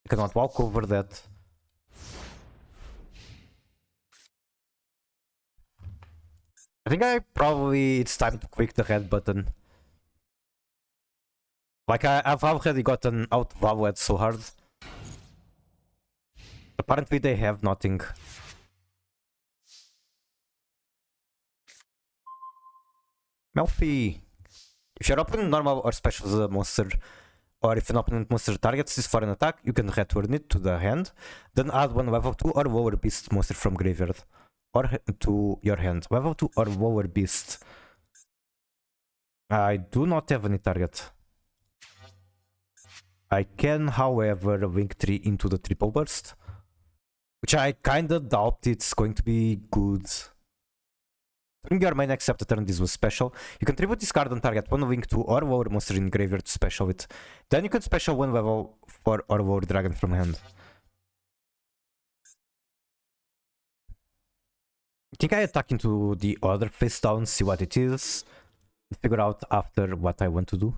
I cannot walk over that. I think it's time to click the red button. Like I've already gotten out Vowed so hard. Apparently they have nothing. Melfi. If your opponent normal or special as a monster, or if an opponent monster targets this for an attack, you can return it to the hand, then add one level 2 or lower beast monster from graveyard or to your hand. Level 2 or lower beast. I do not have any target. I can, however, link 3 into the triple burst, which I kinda doubt it's going to be good. During your main except the turn this was special, you can tribute this card on target one link 2 or lower monster in graveyard to special it. Then you can special one level 4 or lower dragon from hand. I think I attack into the other face down, see what it is, and figure out after what I want to do.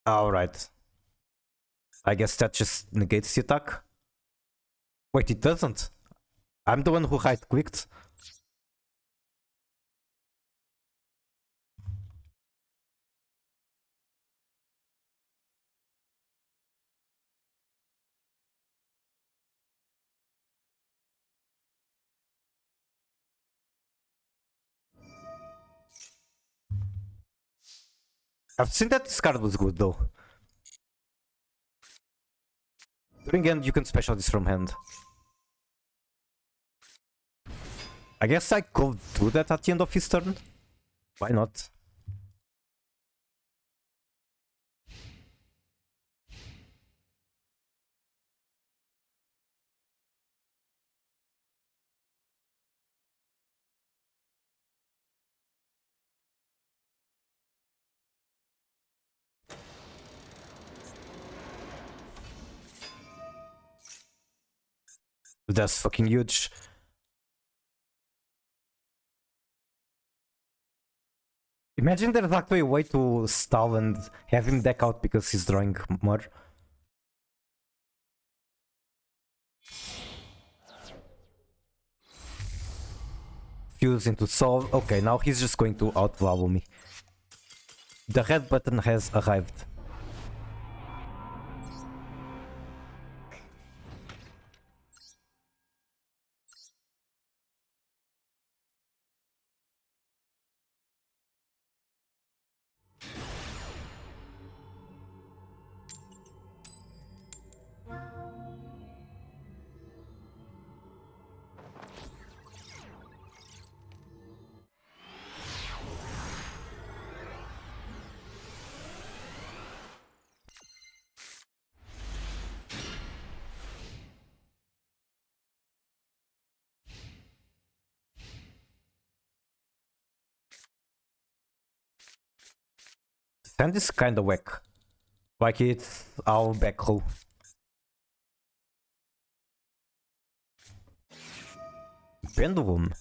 Alright. I guess that just negates the attack. Wait, it doesn't. I'm the one who right-clicked. I've seen that this card was good though. During end, you can special this from hand. I guess I could do that at the end of his turn. Why not? That's fucking huge. Imagine there's actually a way to stall and have him deck out because he's drawing more. Fuse into solve. Okay, now he's just going to out-vowel me. The red button has arrived. Sand is kinda whack. Like it's our back row. Pendulum.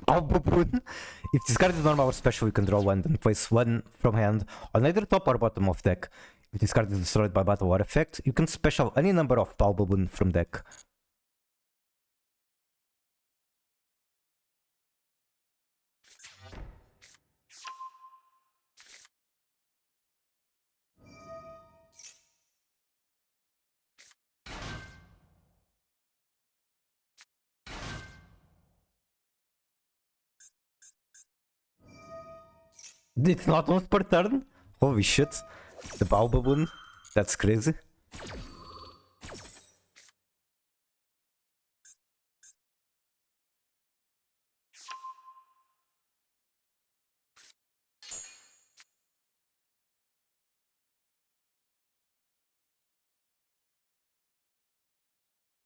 Baboon. If this card is normal or special, you can draw one, then place one from hand on either top or bottom of deck. If this card is destroyed by battle or effect, you can special any number of Baboon from deck. It's not once per turn? Holy shit. The Baboon. That's crazy.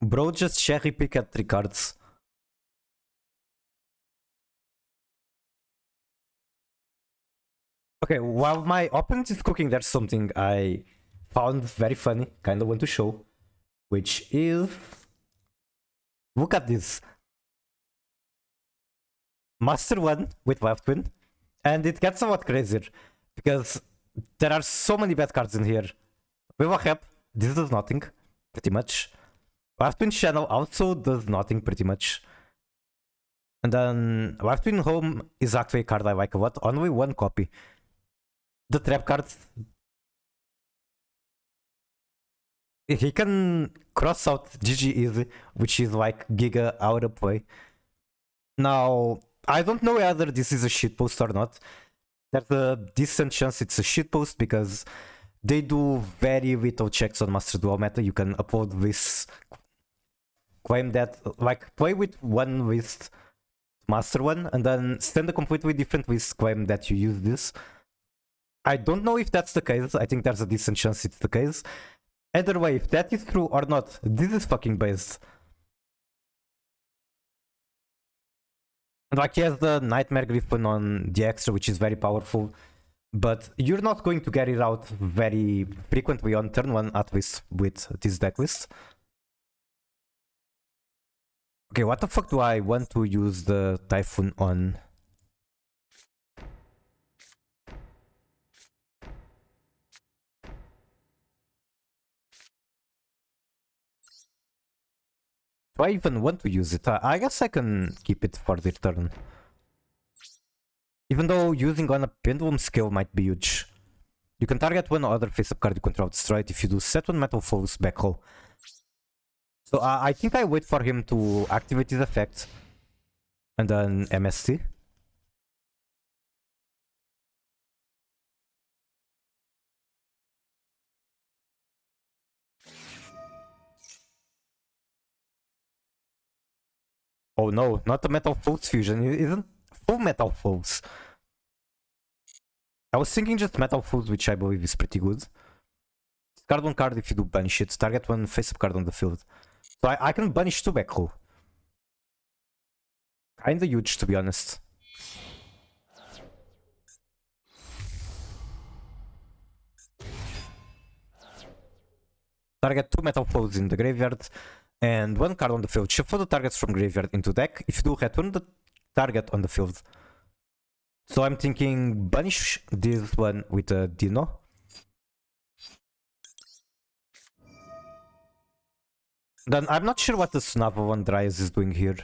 Bro, just cherry pick at 3 cards. Okay, while my opponent is cooking, there's something I found very funny, kind of want to show, which is... Look at this. Master 1 with Wild Twin, and it gets somewhat crazier, because there are so many bad cards in here. Viva this does nothing, pretty much. Wild Twin Channel also does nothing, pretty much. And then Wild Twin Home is actually a card I like a lot, only one copy. The trap card, he can cross out GG easy, which is like giga out of play. Now, I don't know whether this is a shitpost or not. There's a decent chance it's a shitpost because they do very little checks on Master Duel meta. You can upload this, claim that, like, play with one list, Master 1, and then send a completely different list, claim that you use this. I don't know if that's the case. I think there's a decent chance it's the case. Either way, if that is true or not, this is fucking based. And like, he has the Nightmare Griffin on the extra, which is very powerful. But you're not going to get it out very frequently on turn 1, at least with this deck list. Okay, what the fuck do I want to use the Typhoon on? Do I even want to use it? I guess I can keep it for the turn. Even though using on a Pendulum skill might be huge. You can target one other face-up card you control, destroy it if you do set one Metal Foes back row. So I think I wait for him to activate his effect. And then MST. Oh no, not the Metal Foes fusion, it isn't full Metal Foes. I was thinking just Metal Foes, which I believe is pretty good. Discard one card if you do banish it, target one face-up card on the field. So I can banish 2 back row. Kinda huge, to be honest. Target 2 Metal Foes in the graveyard, and 1 card on the field. Shuffle the targets from graveyard into deck. If you do, return the target on the field. So I'm thinking banish this one with a Dino. Then I'm not sure what the Snava one Dryas is doing here.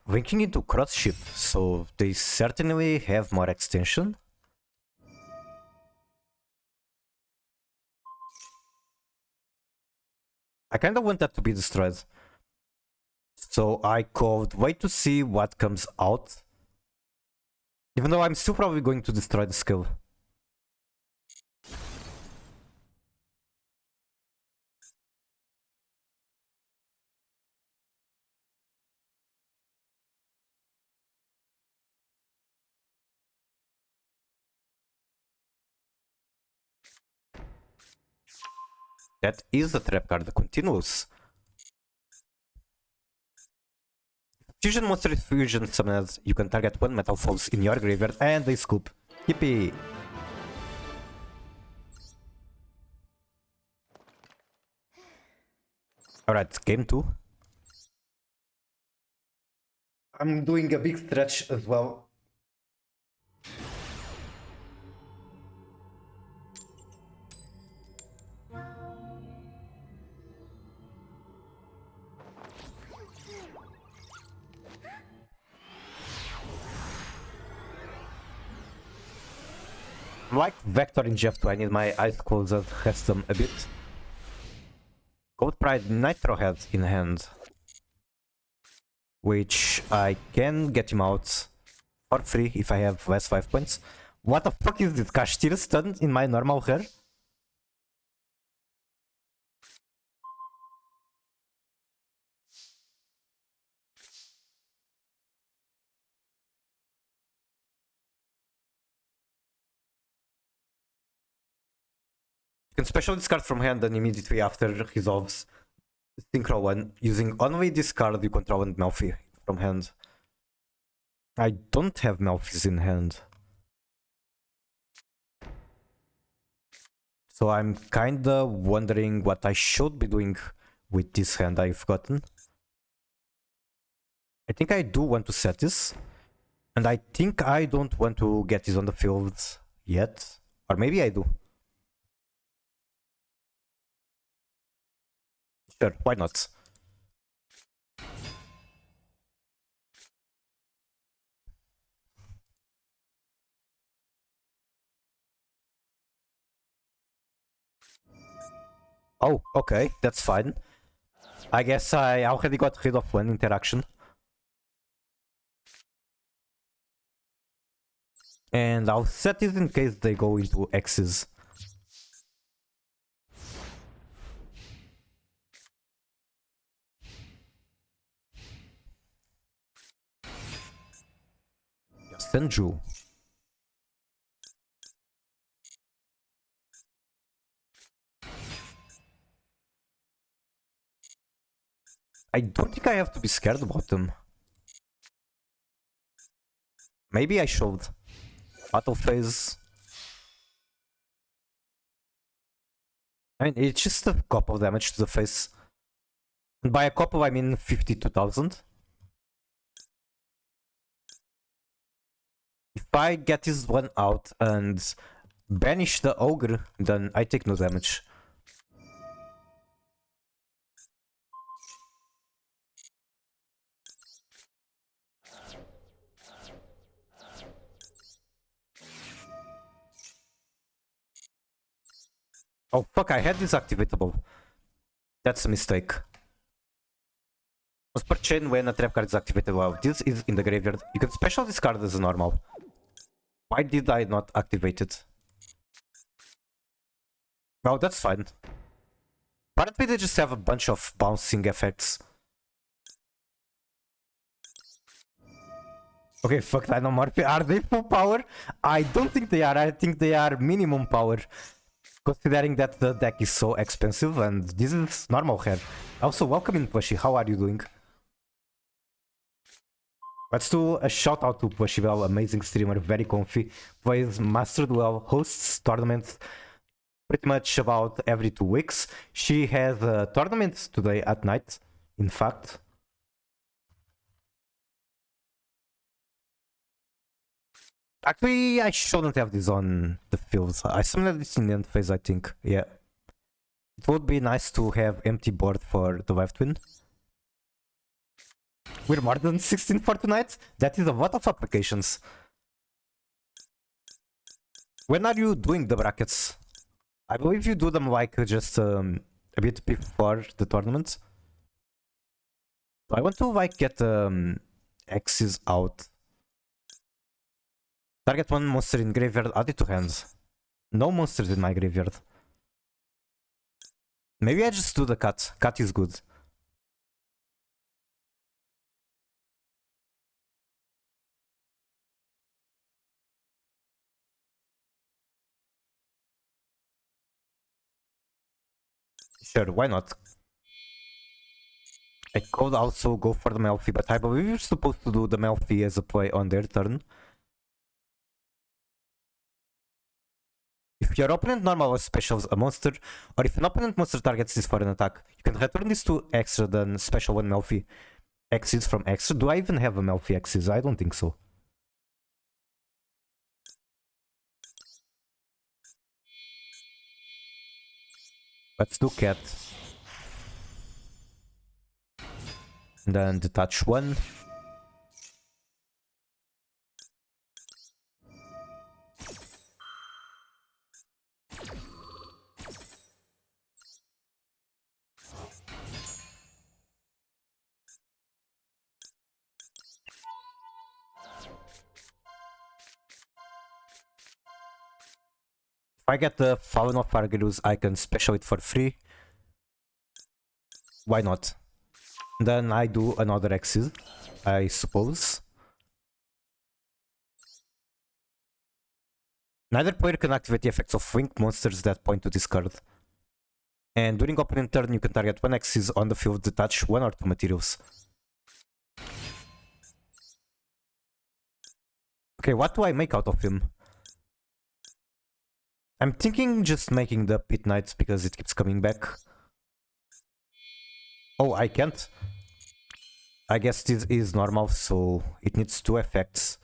Linking into cross ship, so they certainly have more extension. I kinda want that to be destroyed. So I could wait to see what comes out. Even though I'm still probably going to destroy the skill. That is the trap card, the Continuous. Fusion monster is fusion summoned. You can target 1 Metal Foes in your graveyard and they scoop. Yippee! Alright, game 2. I'm doing a big stretch as well. Like Vector in Jeff 2, I need my eyes closed, rest them a bit. Gold Pride Nitro Head in hand, which I can get him out for free if I have less 5 points. What the fuck is this? Gachage stun in my normal hair? You can special discard from hand and immediately after resolves Synchro 1 using only this card you control and Melfi from hand. I don't have Melfis in hand. So I'm kinda wondering what I should be doing with this hand I've gotten. I think I do want to set this. And I think I don't want to get this on the field yet. Or maybe I do. Sure, why not? Oh, okay, that's fine. I guess I already got rid of one interaction. And I'll set this in case they go into X's. Senju. I don't think I have to be scared about them. Maybe I should. Battle phase. I mean, it's just a couple damage to the face. And by a couple, I mean 52,000. If I get this one out and banish the ogre, then I take no damage. Oh fuck, I had this activatable. That's a mistake. Was per chain when a trap card is activated. Wow, this is in the graveyard. You can special discard as a normal. Why did I not activate it? Well, that's fine. Apparently they just have a bunch of bouncing effects. Okay, fuck Dynamorph. Are they full power? I don't think they are. I think they are minimum power. Considering that the deck is so expensive and this is normal hair. Also, welcome in Plushy. How are you doing? Let's do a shout out to Plushy. Well, amazing streamer, very comfy. Plays Master Duel, hosts tournaments pretty much about every 2 weeks. She has a tournament today at night, in fact. Actually, I shouldn't have this on the fields. I summoned this in the end phase, I think. Yeah. It would be nice to have empty board for the left win. We're more than 16 for tonight? That is a lot of applications. When are you doing the brackets? I believe you do them like just a bit before the tournament. I want to like get X's out. Target one monster in graveyard, add it to hands. No monsters in my graveyard. Maybe I just do the cut. Cut is good. Sure, why not? I could also go for the Melfi, but I believe you're supposed to do the Melfi as a play on their turn. If your opponent normal specials a monster, or if an opponent monster targets this for an attack, you can return this to extra, then special one Melfi exits from extra. Do I even have a Melfi exit? I don't think so. Let's do cat. And then detach one. I get the Fallen of Argyros, I can special it for free. Why not? Then I do another Exit, I suppose. Neither player can activate the effects of winged monsters that point to this card. And during opponent turn, you can target one Exit on the field, detach one or two materials. Okay, what do I make out of him? I'm thinking just making the Pit Knights because it keeps coming back. Oh, I can't. I guess this is normal, so it needs two effects.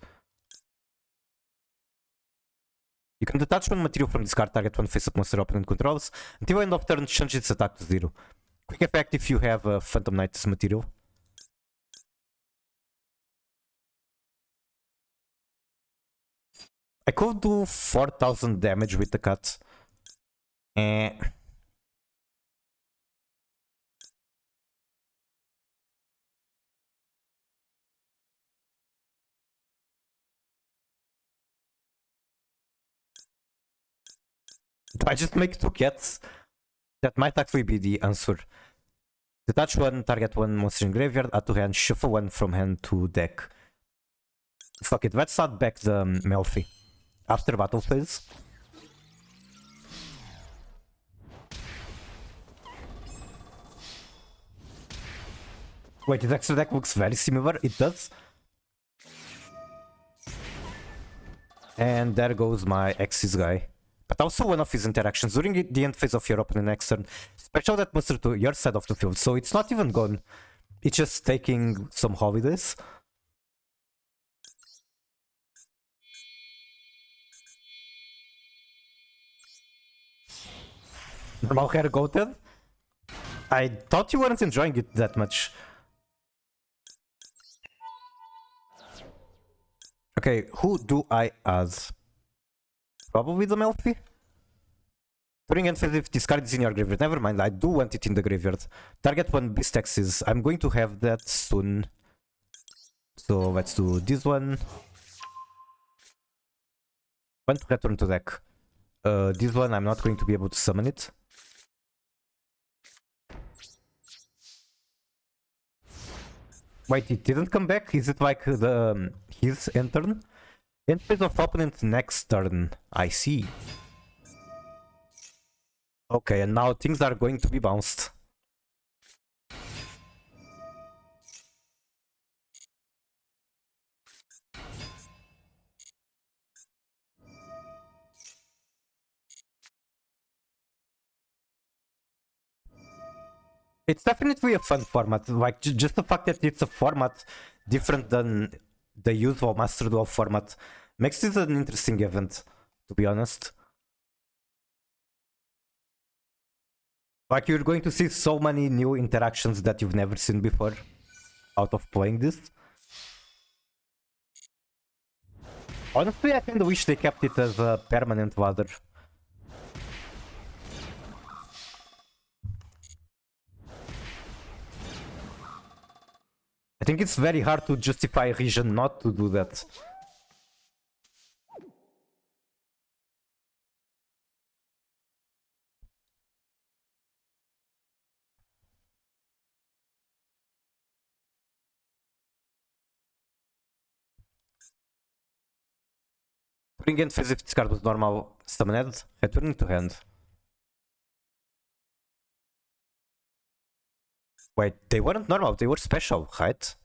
You can detach one material from this card, target one face-up monster opponent controls. Until end of turn, change its attack to 0. Quick effect if you have a Phantom Knight as material. I could do 4000 damage with the cut. Do I just make two cats? That might actually be the answer. Detach one, target one monster in graveyard, add to hand, shuffle one from hand to deck. Fuck it, let's add back the Melfi. After battle phase. Wait, this extra deck looks very similar, it does. And there goes my Xyz guy. But also one of his interactions during the end phase of your opponent next turn. Special that monster to your side of the field, so it's not even gone. It's just taking some holidays. Normal hair goated? I thought you weren't enjoying it that much. Okay, who do I add? Probably the Melfi? During end phase, if this card is in your graveyard, never mind, I do want it in the graveyard. Target one Beast Axis. I'm going to have that soon. So let's do this one. Want to return to deck. This one I'm not going to be able to summon it. Wait, it didn't come back? Is it like the his end turn? End phase of opponent next turn. I see. Okay, and now things are going to be bounced. It's definitely a fun format. Like just the fact that it's a format different than the usual Master Duel format makes this an interesting event, to be honest. Like you're going to see so many new interactions that you've never seen before out of playing this. Honestly, I kinda wish they kept it as a permanent ladder. I think it's very hard to justify a reason not to do that. Bring in phase if this card was normal summoned, return to hand. Wait, they weren't normal, they were special, right?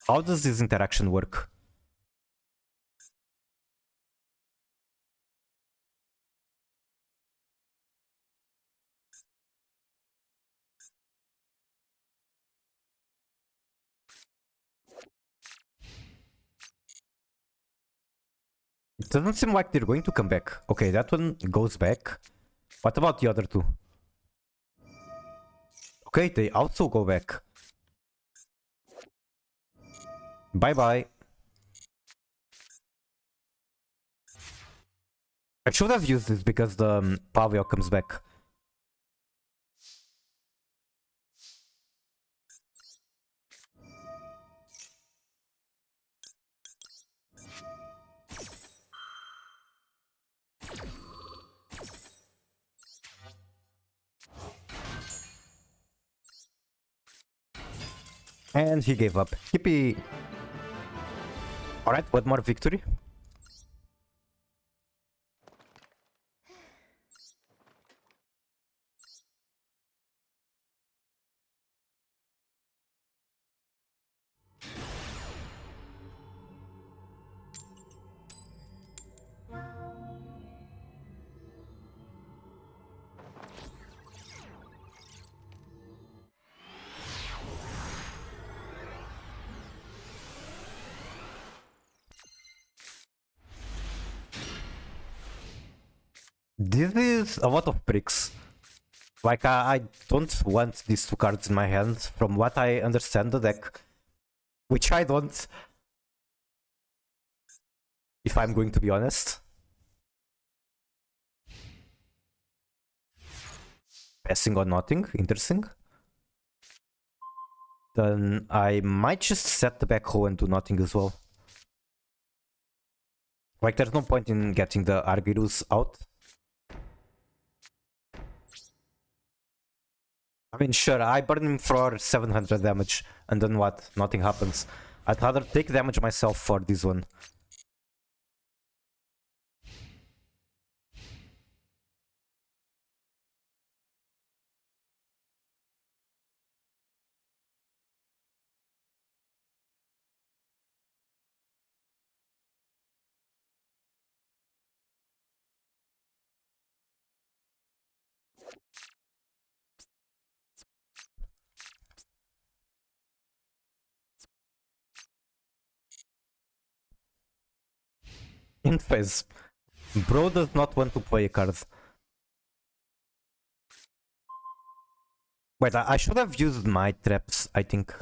How does this interaction work? It doesn't seem like they're going to come back. Okay, that one goes back. What about the other two? Okay, they also go back. Bye-bye. I should have used this because the Pavio comes back. And he gave up. Hippie. Alright, one more victory. This is a lot of bricks. Like, I don't want these two cards in my hand, from what I understand the deck. Which I don't. If I'm going to be honest. Passing or nothing, interesting. Then I might just set the back row and do nothing as well. Like, there's no point in getting the Argyrus out. I mean, sure, I burn him for 700 damage, and then what? Nothing happens. I'd rather take damage myself for this one. In phase. Bro does not want to play a card. Wait, I should have used my traps, I think.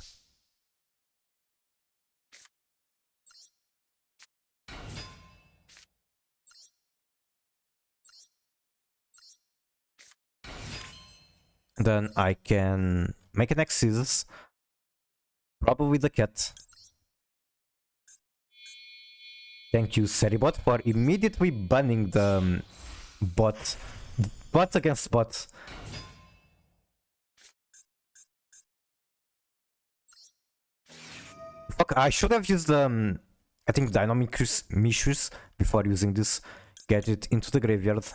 Then I can make an Xyz. Probably the cat. Thank you, Seribot, for immediately banning the bot. Bot against bot. Fuck, I should have used I think Dynamic Mishus before using this. Get it into the graveyard.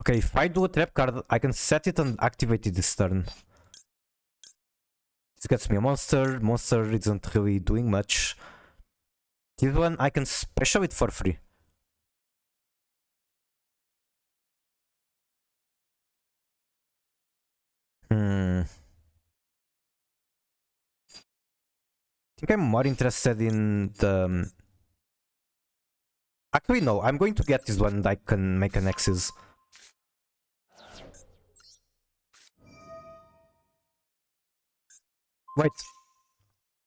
Okay, if I do a trap card, I can set it and activate it this turn. This gets me a monster. Monster isn't really doing much. This one, I can special it for free. I think I'm more interested in the... Actually, no, I'm going to get this one and I can make an Xyz. Wait.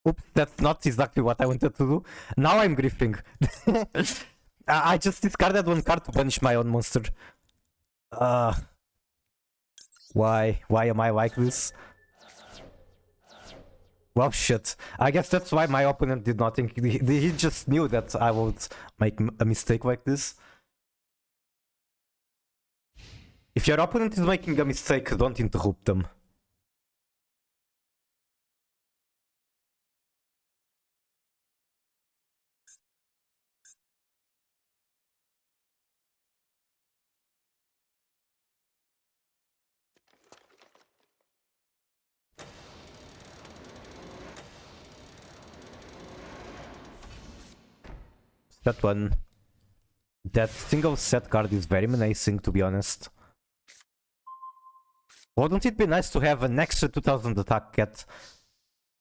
Oops, that's not exactly what I wanted to do. Now I'm griefing. I just discarded one card to punish my own monster. Why? Why am I like this? Well, shit. I guess that's why my opponent did not think. He just knew that I would make a mistake like this. If your opponent is making a mistake, don't interrupt them. That one. That single set card is very menacing, to be honest. Wouldn't it be nice to have an extra 2000 attack cat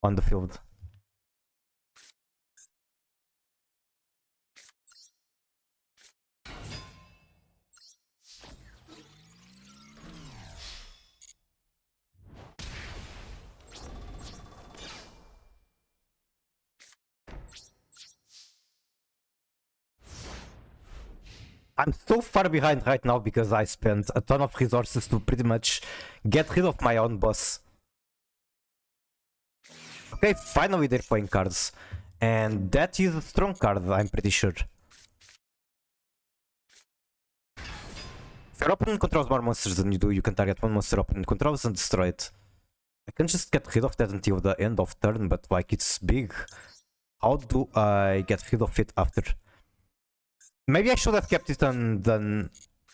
on the field? I'm so far behind right now because I spent a ton of resources to pretty much get rid of my own boss. Okay, finally they're playing cards. And that is a strong card, I'm pretty sure. your opponent controls more monsters than you do, you can target one monster opponent controls and destroy it. I can just get rid of that until the end of turn, but like it's big. How do I get rid of it after? Maybe I should have kept it and then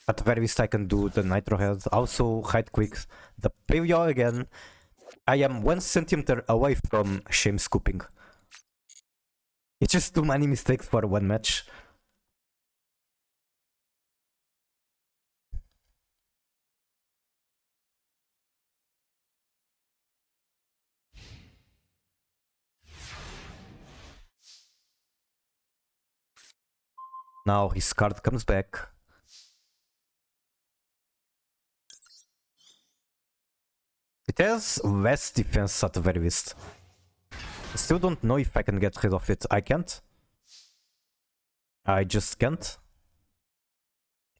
at the very least I can do the Nitro Head. Also, right quick, the preview again. I am 1 centimeter away from shame scooping. It's just too many mistakes for one match. Now his card comes back. It has less defense at the very least. I still don't know if I can get rid of it. I can't. I just can't.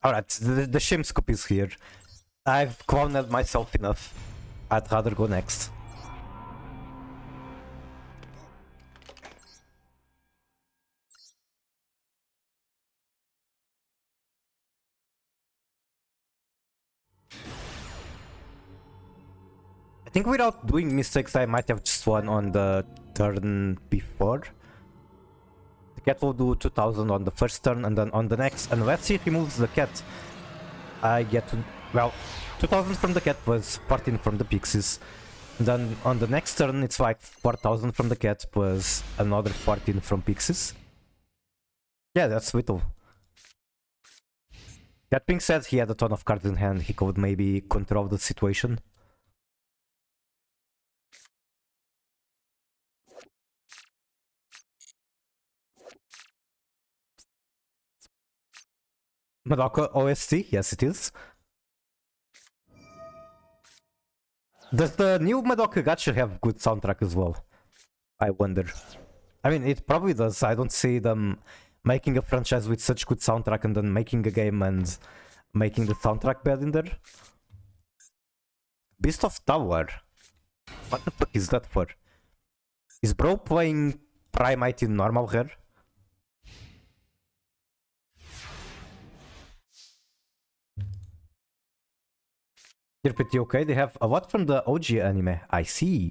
Alright, the shame scoop is here. I've cloned myself enough. I'd rather go next. I think without doing mistakes, I might have just won on the turn before. The cat will do 2000 on the first turn, and then on the next, unless he removes the cat, I get to, well, 2000 from the cat was 14 from the pixies. And then on the next turn, it's like 4000 from the cat plus another 14 from pixies. Yeah, that's little. That being said, he had a ton of cards in hand, he could maybe control the situation. Madoka OST? Yes, it is. Does the new Madoka Gachage have good soundtrack as well? I wonder. I mean, it probably does. I don't see them making a franchise with such good soundtrack and then making a game and making the soundtrack bad in there. Beast of Tower? What the fuck is that for? Is bro playing Primate in normal rare? They're pretty okay. They have a lot from the OG anime. I see.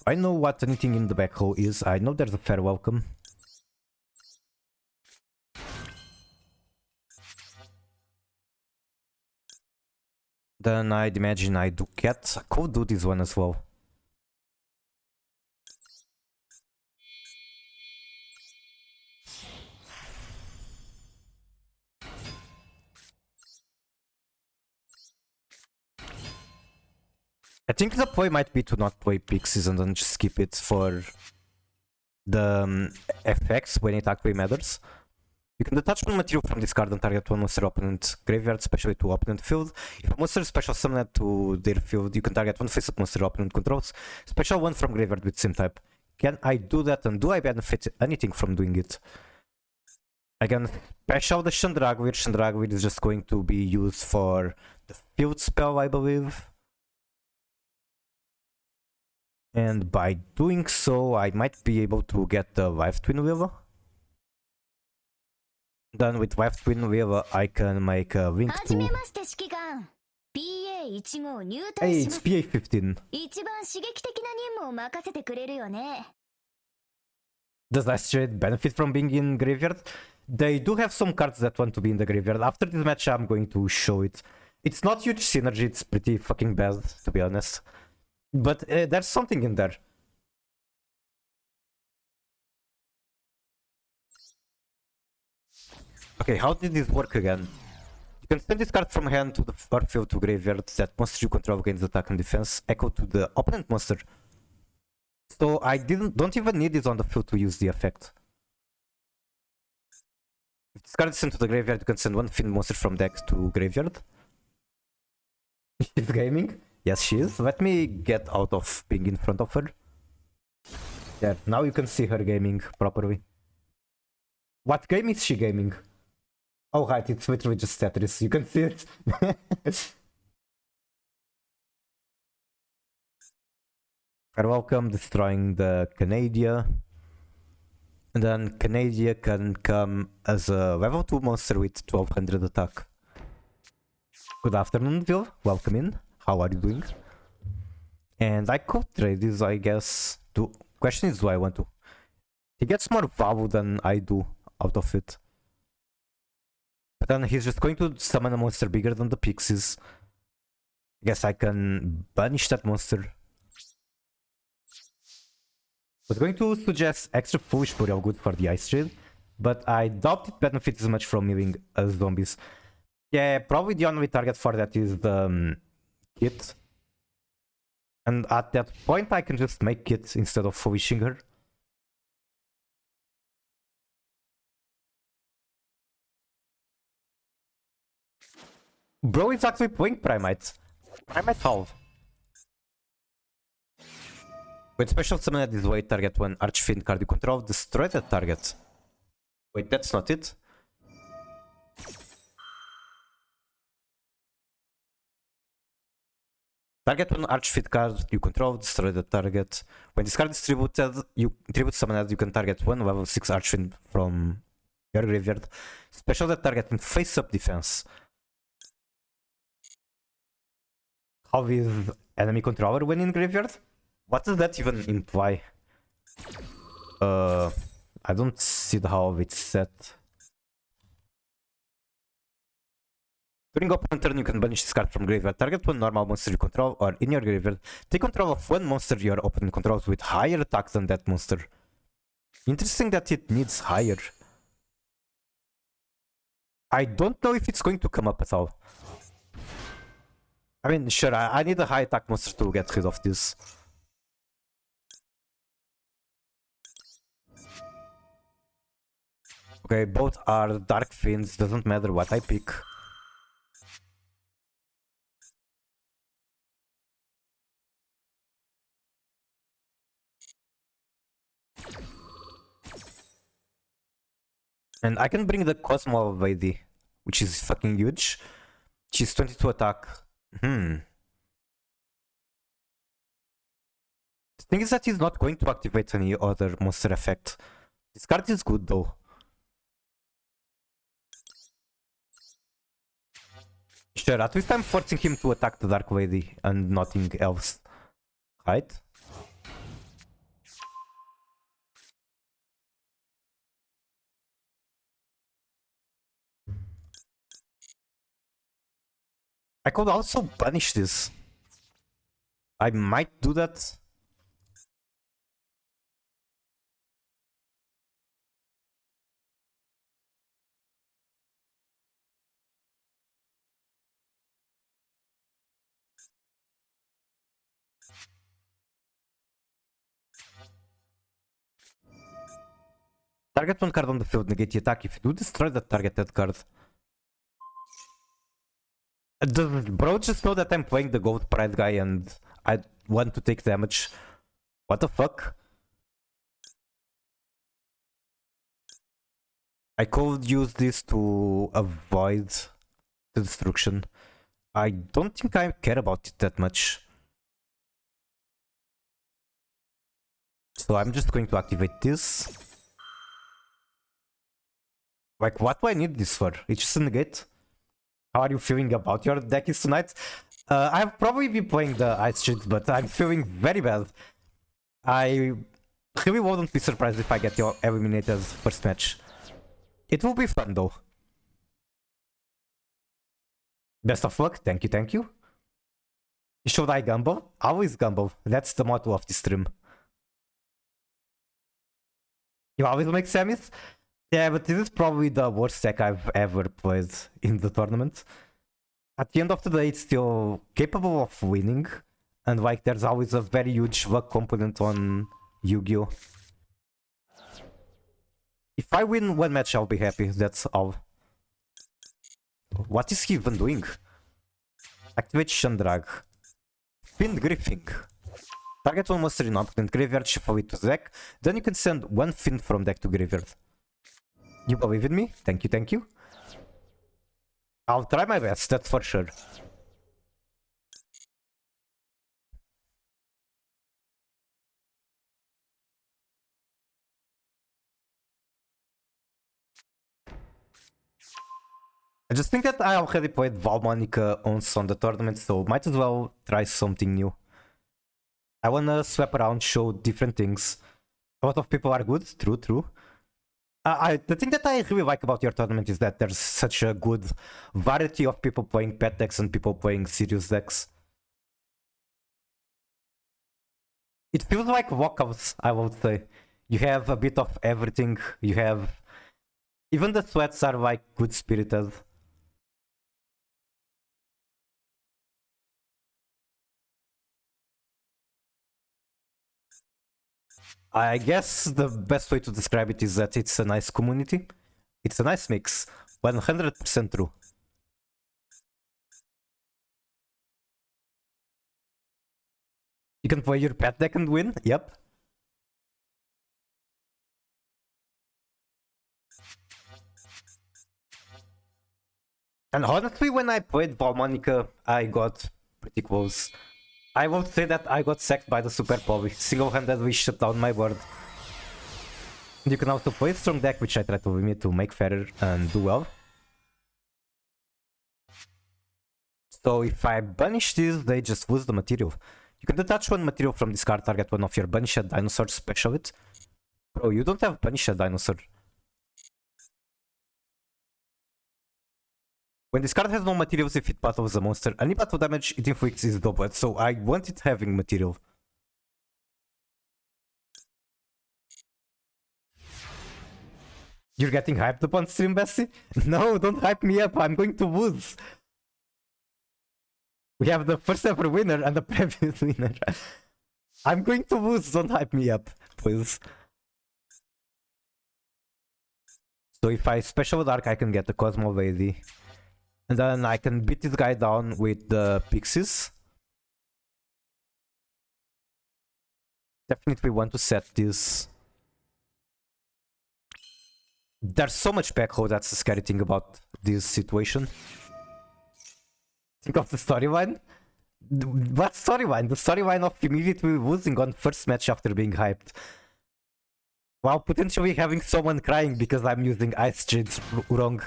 I know what anything in the back hole is. I know there's a fair welcome. Then I'd imagine I do cat. I could do this one as well. I think the play might be to not play pixies and then just skip it for the effects when it actually matters. You can detach one material from this card and target one monster opponent graveyard, especially to opponent field. If a monster is special summoned to their field, you can target one face-up monster opponent controls, special one from graveyard with same type. Can I do that, and do I benefit anything from doing it? I can special the Chandragvir. Chandragvir is just going to be used for the field spell, I believe. And by doing so, I might be able to get the Life Twin Wheel. Then with Life Twin Wheel, I can make a link to... Hey, it's PA15. Does Last Jade benefit from being in graveyard? They do have some cards that want to be in the graveyard. After this match, I'm going to show it. It's not huge synergy, it's pretty fucking bad, to be honest. But there's something in there. Okay, how did this work again? You can send this card from hand to the field to graveyard. That monster you control gains attack and defense. Echo to the opponent monster. So I don't even need it on the field to use the effect. If this card is sent to the graveyard, you can send one fiend monster from deck to graveyard. She's gaming? Yes, she is. Let me get out of being in front of her. There, now you can see her gaming properly. What game is she gaming? Oh right, it's literally just Tetris, you can see it. You're welcome, destroying the Canadia. And then Canadia can come as a level 2 monster with 1200 attack. Good afternoon, Vil. Welcome in. How are you doing? And I could trade this, I guess. Question is, do I want to? He gets more value than I do out of it. But then he's just going to summon a monster bigger than the pixies. I guess I can banish that monster. I was going to suggest extra foolish burial good for the ice trade, but I doubt it benefits as much from milling as zombies. Yeah, probably the only target for that is the Kit. And at that point I can just make Kit instead of foolishing her. Bro is actually playing Primate. Primate halve. With special summon at this way, target when Archfiend card you control, destroy that target. Wait, that's not it. Target one Archfiend card you control, destroy the target. When this card is tributed, you tribute summon as you can target one level 6 Archfiend from your graveyard. Special that target in face-up defense. How is enemy controller when in graveyard? What does that even imply? I don't see how it's set. During open turn, you can banish this card from graveyard. Target one normal monster you control or in your graveyard. Take control of one monster your opponent controls with higher attack than that monster. Interesting that it needs higher. I don't know if it's going to come up at all. I mean, sure, I need a high attack monster to get rid of this. Okay, both are Dark Fiends, doesn't matter what I pick. And I can bring the Cosmo Lady, which is fucking huge. She's 22 attack. The thing is that he's not going to activate any other monster effect. This card is good though. Sure, at least I'm forcing him to attack the Dark Lady and nothing else. Right? I could also banish this. I might do that. Target one card on the field, negate the attack. If you do destroy that targeted card. Does bro just know that I'm playing the Gold Pride guy and I want to take damage? What the fuck? I could use this to avoid the destruction. I don't think I care about it that much. So I'm just going to activate this. Like, what do I need this for? It's just a negate. How are you feeling about your decks tonight? I've probably been playing the Ice Jades, but I'm feeling very bad. I really wouldn't be surprised if I get eliminated first match. It will be fun though. Best of luck, thank you, thank you. Should I gamble? Always gamble. That's the motto of this stream. You always make semis? Yeah, but this is probably the worst deck I've ever played in the tournament. At the end of the day, it's still capable of winning. And like, there's always a very huge luck component on Yu-Gi-Oh! If I win one match, I'll be happy, that's all. What is he even doing? Activate Shandrag. Fiend Griffing. Target one monster in opponent graveyard, shuffle it to the deck. Then you can send one Fiend from deck to graveyard. You believe in me? Thank you, thank you. I'll try my best, that's for sure. I just think that I already played Valmonica once on the tournament, so might as well try something new. I wanna swap around, show different things. A lot of people are good, true. The thing that I really like about your tournament is that there's such a good variety of people playing pet decks and people playing serious decks. It feels like walkouts, I would say. You have a bit of everything. You have... Even the sweats are like good-spirited. I guess the best way to describe it is that it's a nice community. It's a nice mix. 100% true. You can play your pet deck and win, yep. And honestly, when I played Valmonica, I got pretty close. I won't say that I got sacked by the Super Poly. Single-handedly shut down my board. You can also play a strong deck, which I try to limit to make fairer and do well. So if I banish this, they just lose the material. You can detach one material from this card, target one of your banished dinosaurs, special it. Bro, you don't have banished dinosaur. When this card has no materials, if it battles a monster, any battle damage it inflicts is doubled, so I want it having material. You're getting hyped upon stream, Bessie? No, don't hype me up, I'm going to lose. We have the first ever winner and the previous winner. I'm going to lose, don't hype me up, please. So if I special dark, I can get the Cosmo Lady. And then I can beat this guy down with the Pixies. Definitely want to set this. There's so much backhoe, that's the scary thing about this situation. Think of the storyline? What storyline? The storyline of immediately losing on first match after being hyped. While potentially having someone crying because I'm using Ice Jades wrong.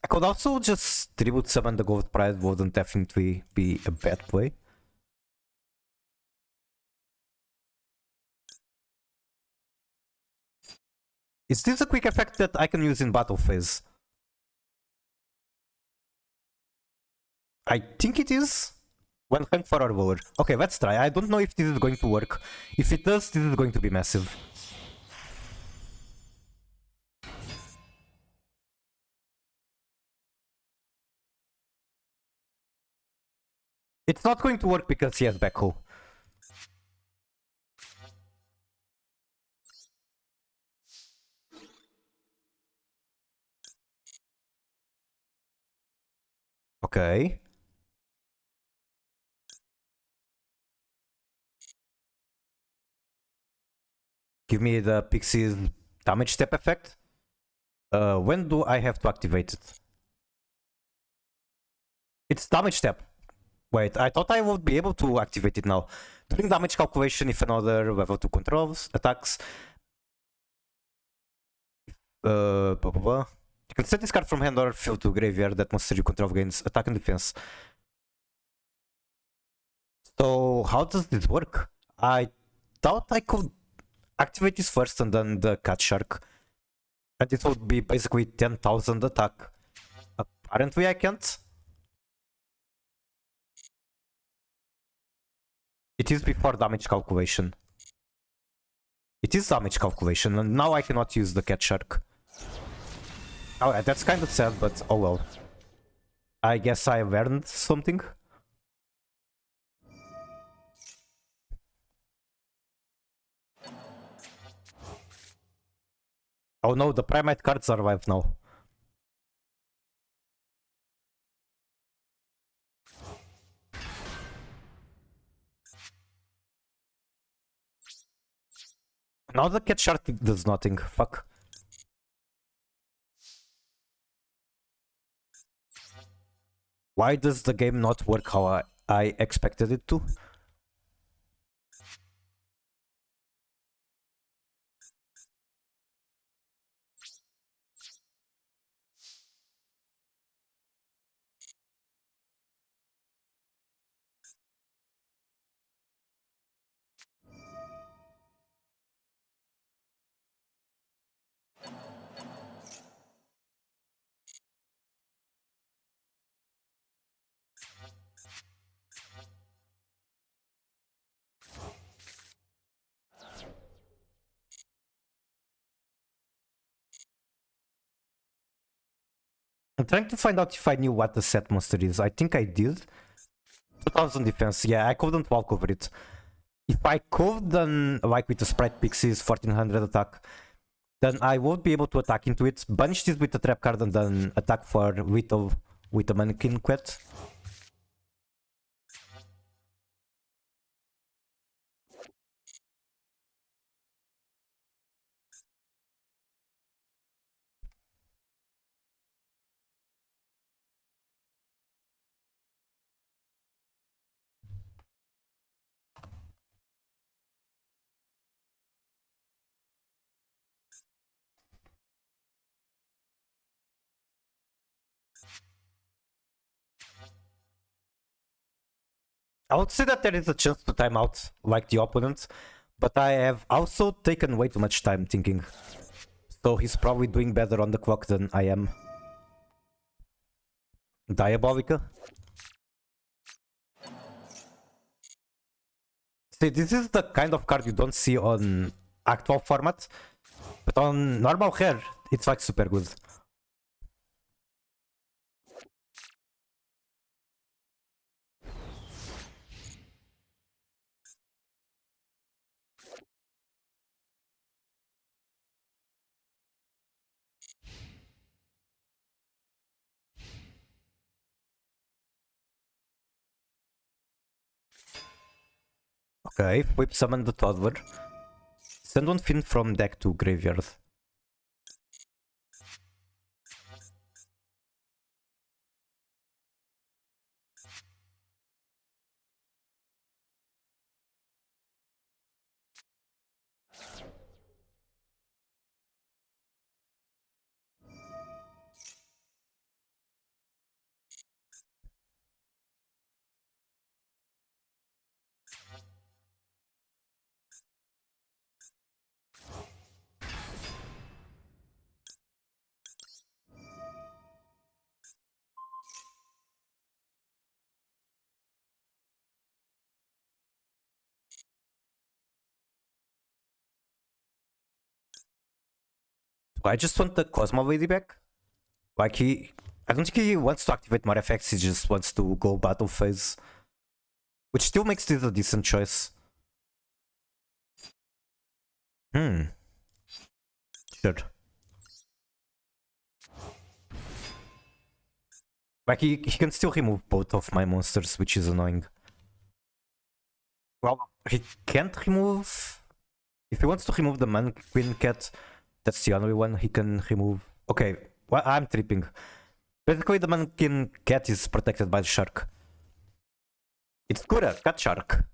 I could also just tribute summon the Gold Pride, wouldn't definitely be a bad play. Is this a quick effect that I can use in battle phase? I think it is. One rank for our lower. Okay, let's try. I don't know if this is going to work. If it does, this is going to be massive. It's not going to work because he has backhoe. Okay. Give me the Pixie's damage step effect. When do I have to activate it? It's damage step. Wait, I thought I would be able to activate it now. During damage calculation, if another level 2 controls attacks. Blah, blah, blah. You can set this card from hand or field to graveyard. That monster you control gains attack and defense. So how does this work? I thought I could activate this first and then the cat shark. And this would be basically 10,000 attack. Apparently I can't. It is before damage calculation. It is damage calculation, and now I cannot use the cat shark. Oh, that's kind of sad, but oh well. I guess I learned something. Oh no, the Primate cards are live now. Now the cat shark does nothing, fuck. Why does the game not work how I expected it to. I'm trying to find out if I knew what the set monster is. I think I did. 2000 defense. Yeah, I couldn't walk over it. If I could, then like with the sprite pixies, 1400 attack, then I won't be able to attack into it. Banish this with the trap card and then attack for with the mannequin quet. I would say that there is a chance to time out like the opponent, but I have also taken way too much time thinking. So he's probably doing better on the clock than I am. Diabolica. See, this is the kind of card you don't see on actual format, but on normal hair, it's like super good. Okay, whip summon the toddler. Send one fin from deck to graveyard. I just want the Cosmo Lady back. Like I don't think he wants to activate more effects, he just wants to go battle phase. Which still makes this a decent choice. Sure. Like he can still remove both of my monsters, which is annoying. Well, he can't remove... If he wants to remove the Mannequin Cat, that's the only one he can remove. Okay, well, I'm tripping. Basically, the Mannequin Cat is protected by the shark. It's Kura, Cat Shark.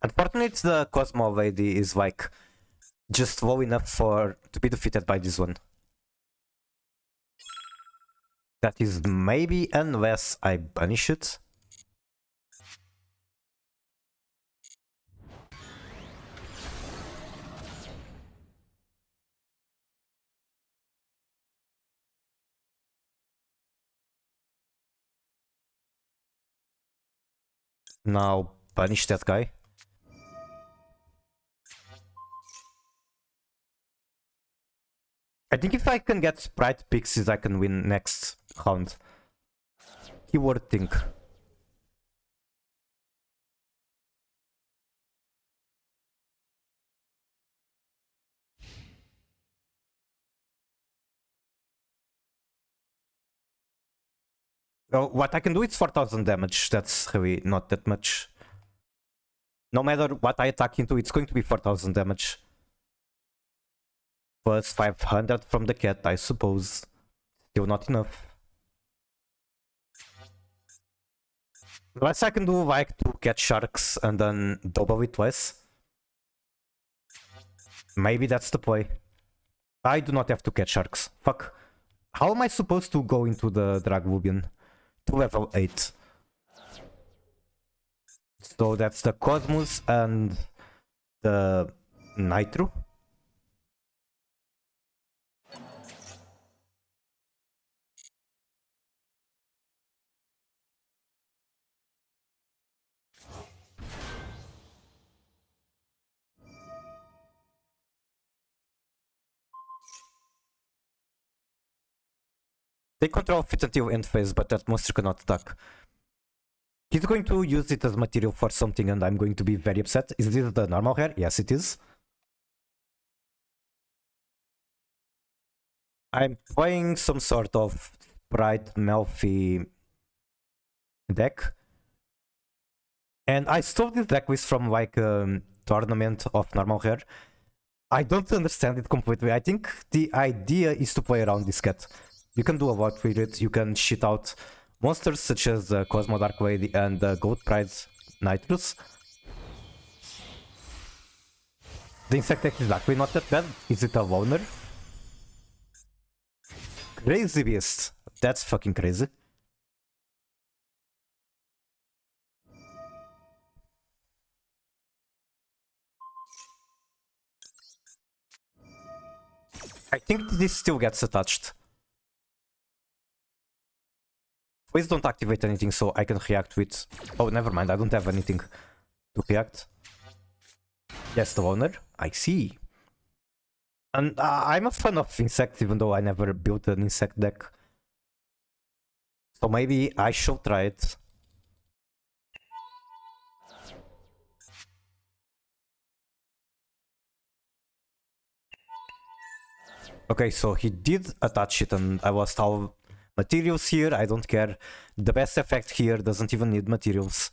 Unfortunately, the Cosmo Lady is like just low enough to be defeated by this one. That is maybe unless I banish it. Now banish that guy. I think if I can get Sprite Pixies, I can win next round. Keyword think. Well, what I can do is 4000 damage. That's really not that much. No matter what I attack into, it's going to be 4000 damage. Plus 500 from the cat, I suppose. Still not enough. Unless I can do like 2 cat sharks and then double it twice. Maybe that's the play. I do not have to catch sharks. Fuck. How am I supposed to go into the Draglubian? To level 8. So that's the Cosmos and the Nitro. They control fit until end phase, but that monster cannot attack. He's going to use it as material for something and I'm going to be very upset. Is this the normal hair? Yes, it is. I'm playing some sort of Sprite Melfi deck. And I stole this deck list from like a tournament of normal hair. I don't understand it completely. I think the idea is to play around this cat. You can do a lot with it. You can shit out monsters such as the Cosmo Dark Lady and the Gold Pride Nitrus. The insect deck is actually not that bad. Is it a loner? Crazy beast. That's fucking crazy. I think this still gets attached. Please don't activate anything so I can react with... Oh, never mind, I don't have anything to react. Yes, the owner. I see. And I'm a fan of insects, even though I never built an insect deck. So maybe I should try it. Okay, so he did attach it and I lost all materials here. I don't care. The best effect here doesn't even need materials.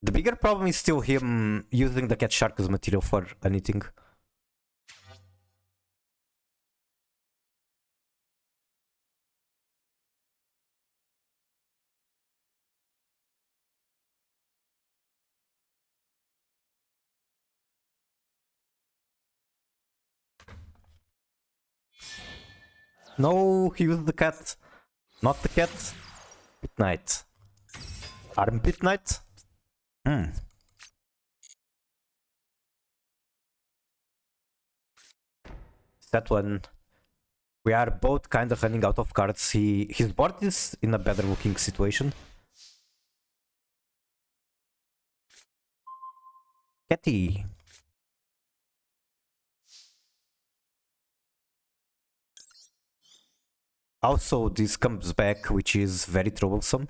The bigger problem is still him using the cat shark as material for anything. No, he used the cat. Not the cat. Pit Knight. Armpit Knight? That one. We are both kind of running out of cards. His board is in a better looking situation. Catty. Also, this comes back, which is very troublesome.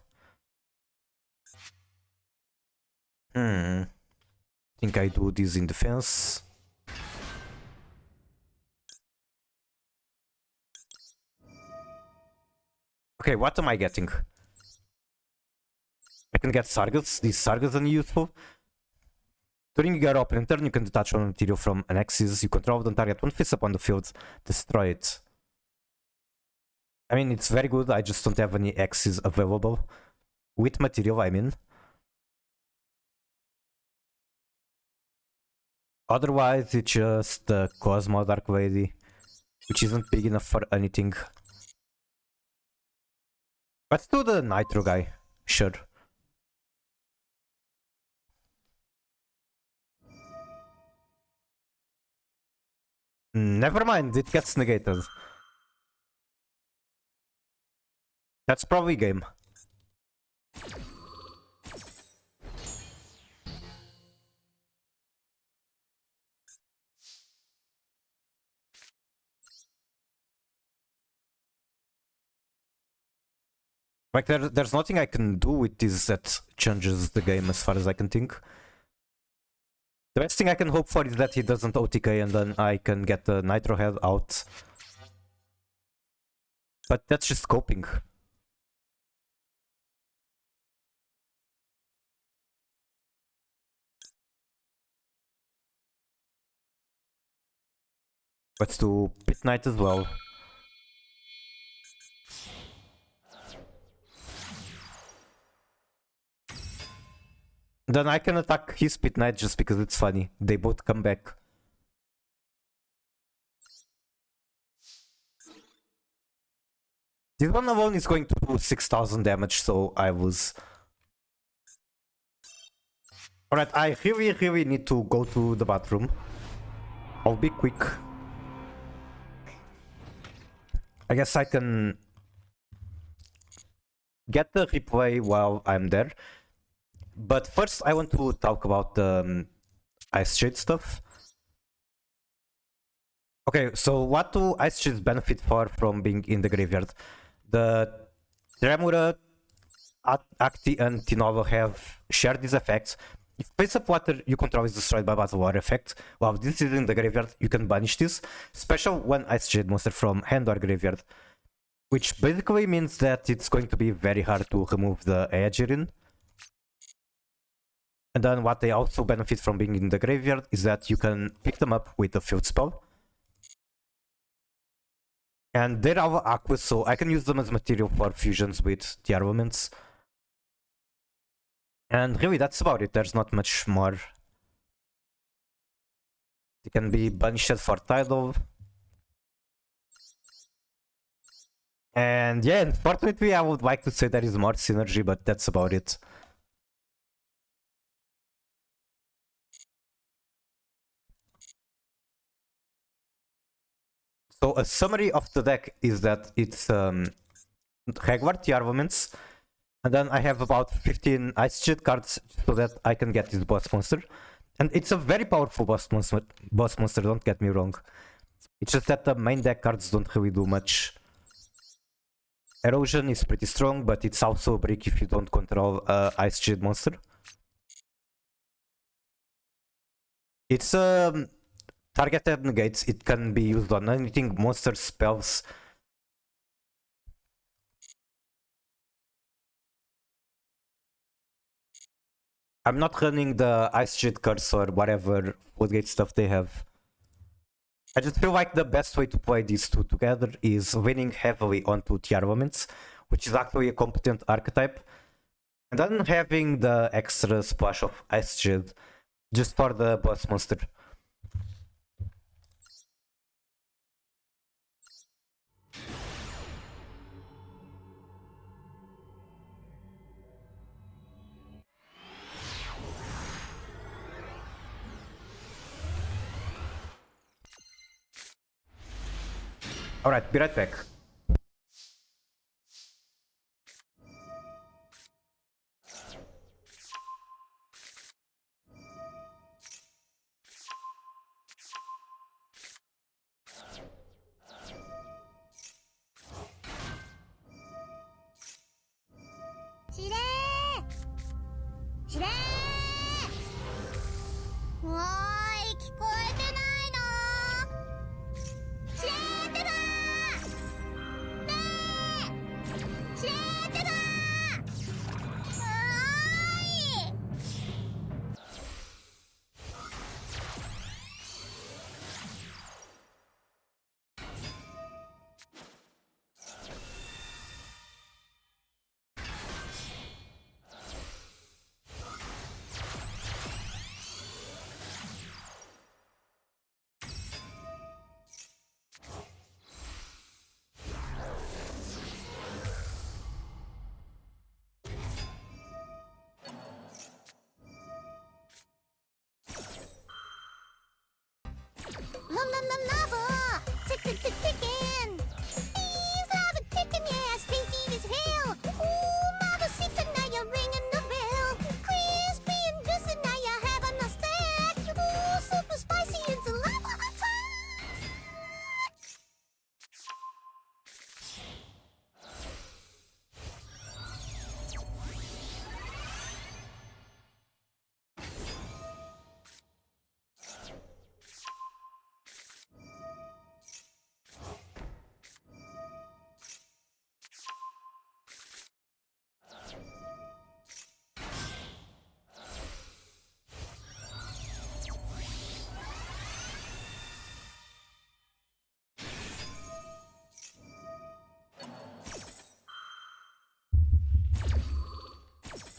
Think I do this in defense. Okay, what am I getting? I can get Sargas. These Sargas are useful. During your opening turn, you can detach one material from an axis you control, then target one face upon the field, destroy it. I mean, it's very good, I just don't have any axes available. With material, I mean. Otherwise, it's just the Cosmo Dark Lady, which isn't big enough for anything. Let's do the Nitro guy, sure. Never mind, it gets negated. That's probably game. Like, there's nothing I can do with this that changes the game as far as I can think. The best thing I can hope for is that he doesn't OTK and then I can get the Nitro Head out. But that's just scoping. Let's do Pit Knight as well. Then I can attack his Pit Knight just because it's funny. They both come back. This one alone is going to do 6000 damage, so I was... Alright, I really need to go to the bathroom. I'll be quick. I guess I can get the replay while I'm there. But first I want to talk about the Ice Shade stuff. Okay, so what do Ice Shades benefit from being in the graveyard? The Tremura, Acti, and Tinova have shared these effects. If face up water you control is destroyed by Battle War effect, while this is in the graveyard, you can banish this. Special when Ice Shade monster from hand or graveyard. Which basically means that it's going to be very hard to remove the Aegirin. And then what they also benefit from being in the graveyard is that you can pick them up with a field spell. And they're our aquas, so I can use them as material for fusions with the armaments. And really, that's about it. There's not much more. They can be banished for Tidal. And yeah, unfortunately, I would like to say there is more synergy, but that's about it. So a summary of the deck is that it's Hagward, the armaments, and then I have about 15 Ice Shade cards so that I can get this boss monster. And it's a very powerful boss monster, don't get me wrong. It's just that the main deck cards don't really do much. Erosion is pretty strong, but it's also a brick if you don't control Ice Shade monster. It's targeted negates. It can be used on anything, monsters, spells. I'm not running the Ice Shade curse or whatever Floodgate stuff they have. I just feel like the best way to play these two together is winning heavily onto the armaments, which is actually a competent archetype, and then having the extra splash of Ice Shade just for the boss monster. Alright, be right back.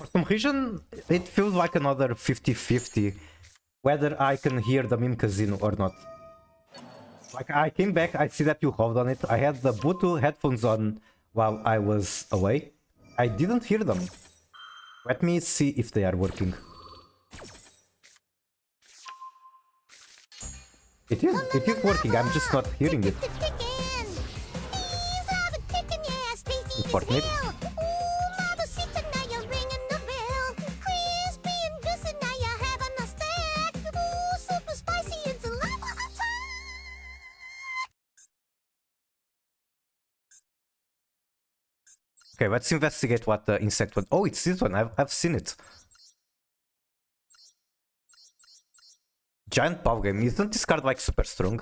For some reason, it feels like another 50-50 whether I can hear the meme casino or not. Like, I came back, I see that you hold on it. I had the Bluetooth headphones on while I was away. I didn't hear them. Let me see if they are working. It is working, I'm just not hearing it. Unfortunate. Okay, let's investigate what the insect one. Oh, it's this one. I've seen it. Giant Bow Game. Isn't this card like super strong?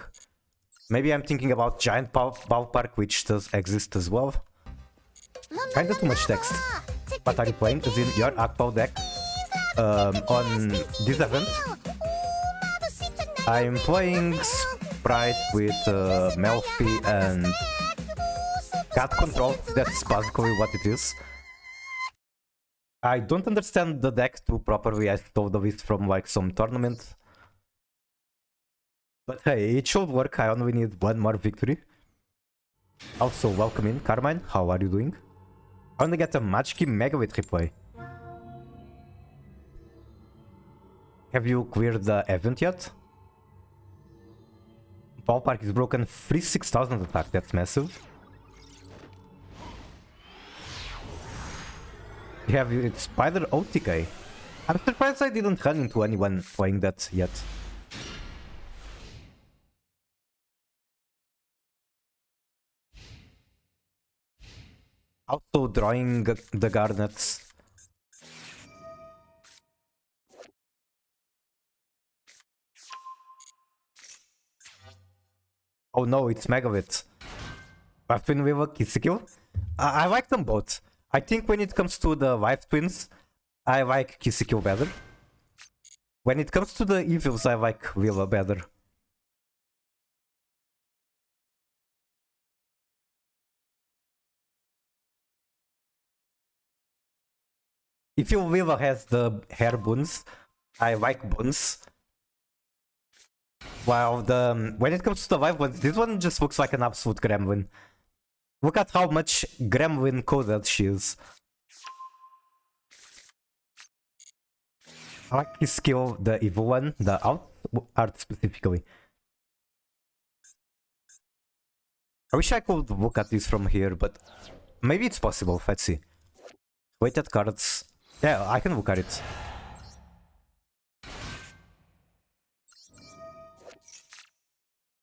Maybe I'm thinking about Giant Bow Park, which does exist as well. Kinda too much text. What are you playing? As in your Akpao deck? On this event, I'm playing Sprite with Melfi and Cat Control. That's basically what it is. I don't understand the deck too properly. I stole the list from like some tournament. But hey, it should work. I only need one more victory. Also, welcome in, Carmine. How are you doing? I want to get a Magic Mega with replay. Have you cleared the event yet? Ballpark is broken. Free 6,000 attack. That's massive. You have it Spider OTK. I'm surprised I didn't run into anyone playing that yet. Also drawing the Garnets. Oh no, it's Megavit. Weapon with a Kissekil. I like them both. I think when it comes to the Wife Twins, I like Kissekil better. When it comes to the Evils, I like Willa better. If your Willa has the hair buns, I like buns. While when it comes to the Wife ones, this one just looks like an absolute gremlin. Look at how much gremlin coded she is. I like his skill, the evil one, the art specifically. I wish I could look at this from here, but maybe it's possible. Let's see. Weighted cards. Yeah, I can look at it.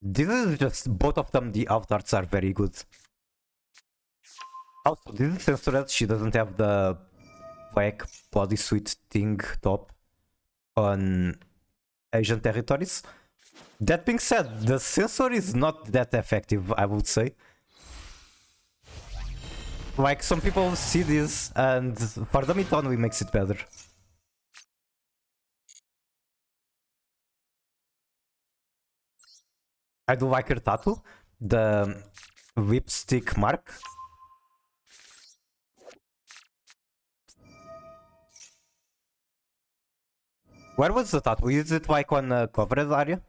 This is just, both of them, the alt arts are very good. Also, this is censored. She doesn't have the black bodysuit thing top on Asian territories. That being said, the censor is not that effective, I would say. Like, some people see this, and for them it only makes it better. I do like her tattoo, the lipstick mark. Where was the tattoo? Is it like on a covered area?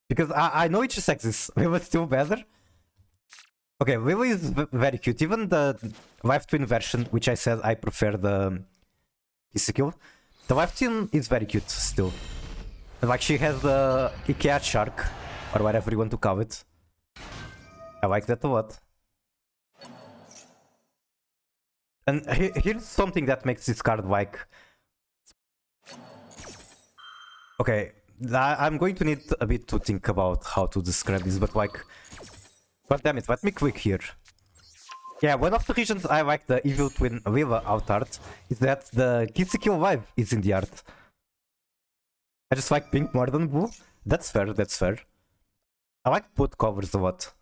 Because I know it just exists. It was still better. Okay, Vivi is very cute. Even the Life Twin version, which I said I prefer the Kissekil. The Life Twin is very cute still. Like, she has the IKEA shark, or whatever you want to call it. I like that a lot. And here's something that makes this card like... Okay, I'm going to need a bit to think about how to describe this, but like... God damn it, let me click here. Yeah, one of the reasons I like the Evil Twin Viva out art is that the Kissekil vibe is in the art. I just like pink more than blue. That's fair, that's fair. I like both covers a lot.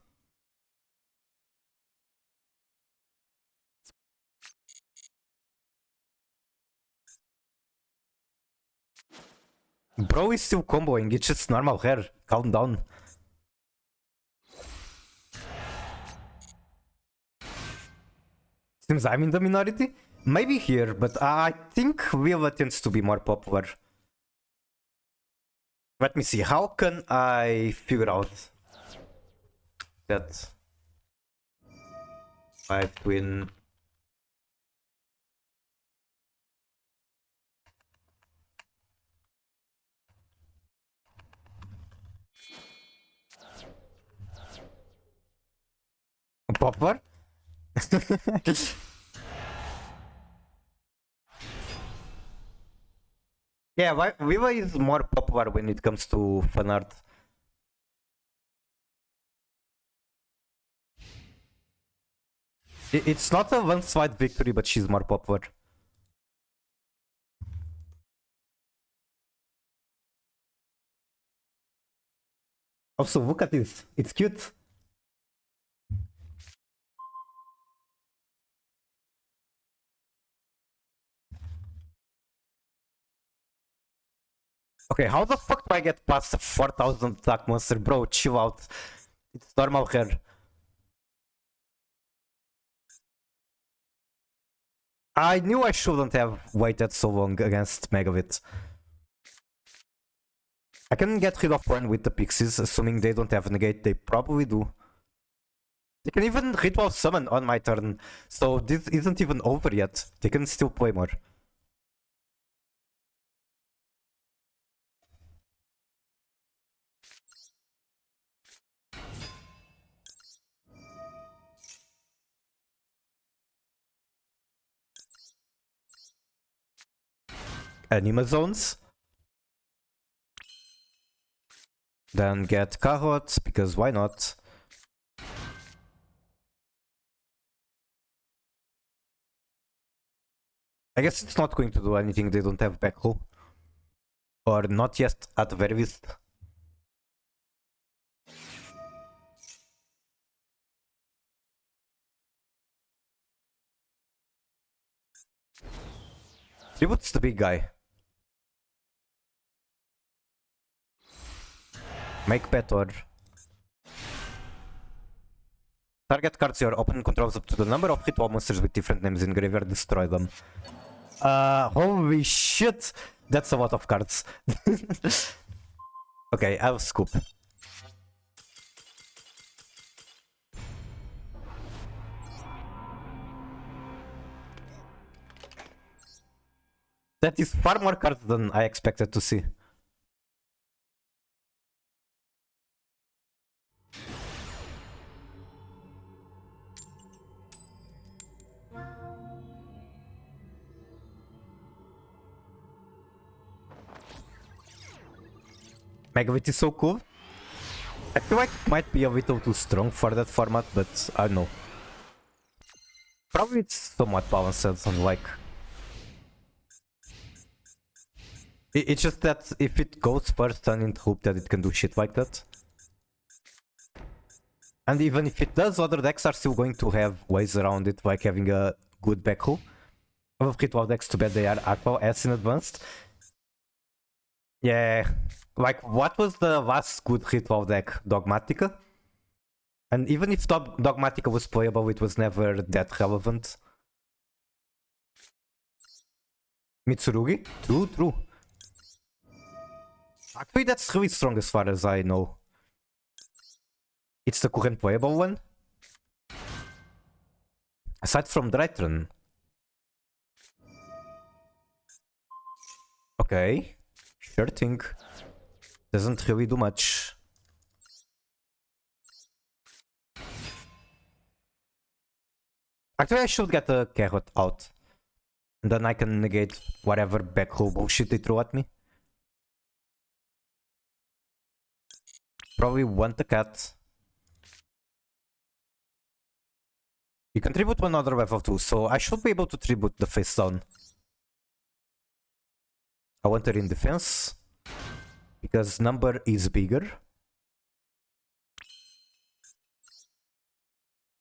Bro is still comboing, it's just normal hair. Calm down. Seems I'm in the minority. Maybe here, but I think Viva tends to be more popular. Let me see, how can I figure out that 5 twin... Popular? Yeah, Viva is more popular when it comes to fan art. It's not a one-side victory, but she's more popular. Also, look at this. It's cute. Okay, how the fuck do I get past the 4000 attack monster? Bro, chill out. It's normal hair. I knew I shouldn't have waited so long against Megavit. I can get rid of one with the pixies, assuming they don't have negate. They probably do. They can even ritual summon on my turn, so this isn't even over yet. They can still play more. Anima zones. Then get carrots, because why not? I guess it's not going to do anything, they don't have backhoe. Or not yet, at the very least. Tribute's the big guy. Make better. Target cards your opponent controls up to the number of ritual monsters with different names in graveyard, destroy them. Holy shit! That's a lot of cards. Okay, I'll scoop. That is far more cards than I expected to see. Megavit is so cool. I feel like it might be a little too strong for that format, but I don't know. Probably it's somewhat balanced, unlike... It's just that if it goes first, I need to hope that it can do shit like that. And even if it does, other decks are still going to have ways around it, like having a good backhoe. I have ritual decks, too bad they are Aqua S in advanced. Yeah, like what was the last good ritual deck? Dogmatica? And even if Dogmatica was playable, it was never that relevant. Mitsurugi? True, true. Actually, that's really strong as far as I know. It's the current playable one. Aside from Drytron. Okay. Sure thing. Doesn't really do much. Actually, I should get a carrot out. And then I can negate whatever backhoe bullshit they throw at me. Probably want the cat. You can tribute one other level too, so I should be able to tribute the face down. I want her in defense. Because number is bigger.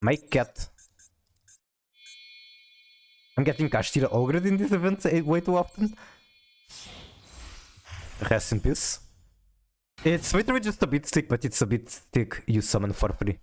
My cat. I'm getting Kashtira Ogre in this event way too often. Rest in peace. It's literally just a bit stick, but it's a bit stick you summon for free.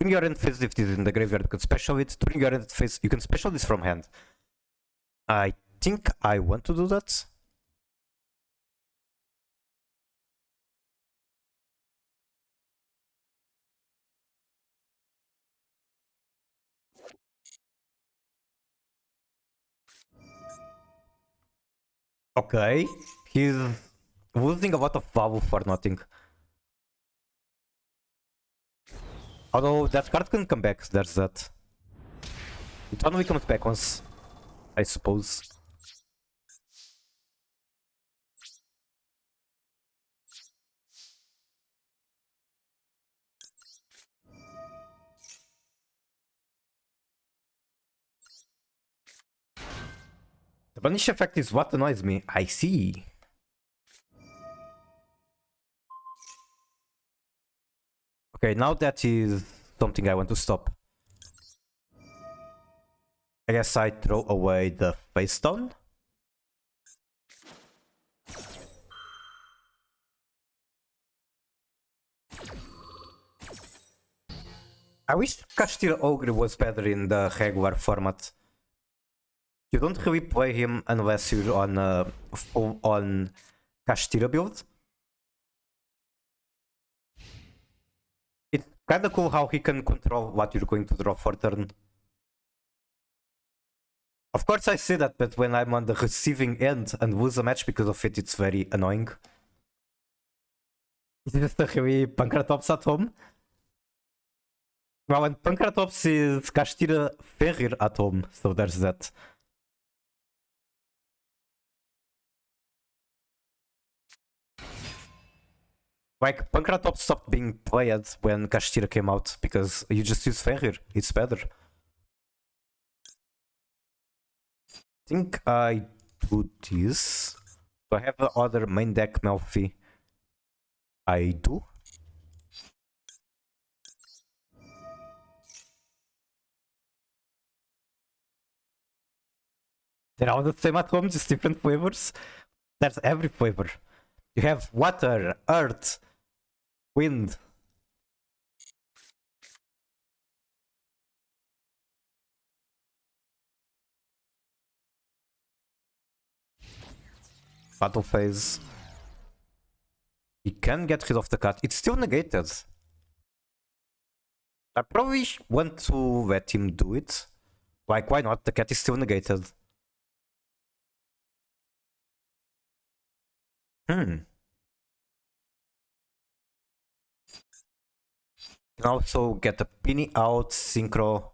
During your end phase, if it is in the graveyard, you can special it. During your end phase, you can special this from hand. I think I want to do that. Okay, he's losing a lot of value for nothing. Although that card can come back, there's that. It only comes back once, I suppose. The banish effect is what annoys me. I see. Okay, now that is something I want to stop. I guess I throw away the face stone. I wish Castil Ogre was better in the regular format. You don't really play him unless you're on full on Castil build. It's kinda cool how he can control what you're going to draw for turn. Of course I say that, but when I'm on the receiving end and lose a match because of it, it's very annoying. Is this the really Pankratops at home? Well, and Pankratops is Castira Ferrir at home, so there's that. Like, Pankratops stopped being played when Castira came out, because you just use Ferrir, it's better. I think I do this. Do I have the other main deck Melfi? I do. They're all the same at home, just different flavors. That's every flavor. You have water, earth, wind. Battle phase. You can get rid of the cat. It's still negated. I probably want to let him do it. Like, why not? The cat is still negated. Can also get a Penny out, Synchro.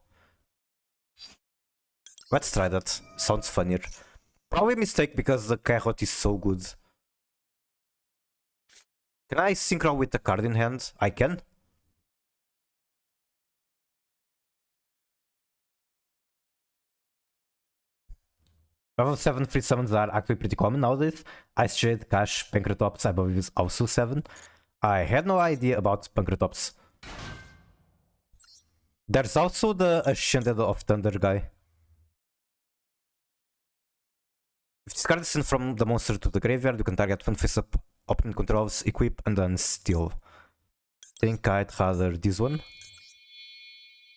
Let's try that. Sounds funnier. Probably a mistake because the Carrot is so good. Can I Synchro with the card in hand? I can. Level 7 free summons are actually pretty common nowadays. Ice Jade, Cash, Pankratops, I believe is also 7. I had no idea about Pankratops. There's also the Ascended of Thunder guy. If this card is sent from the monster to the graveyard, you can target one face-up, opponent controls, equip, and then steal. I think I'd rather this one.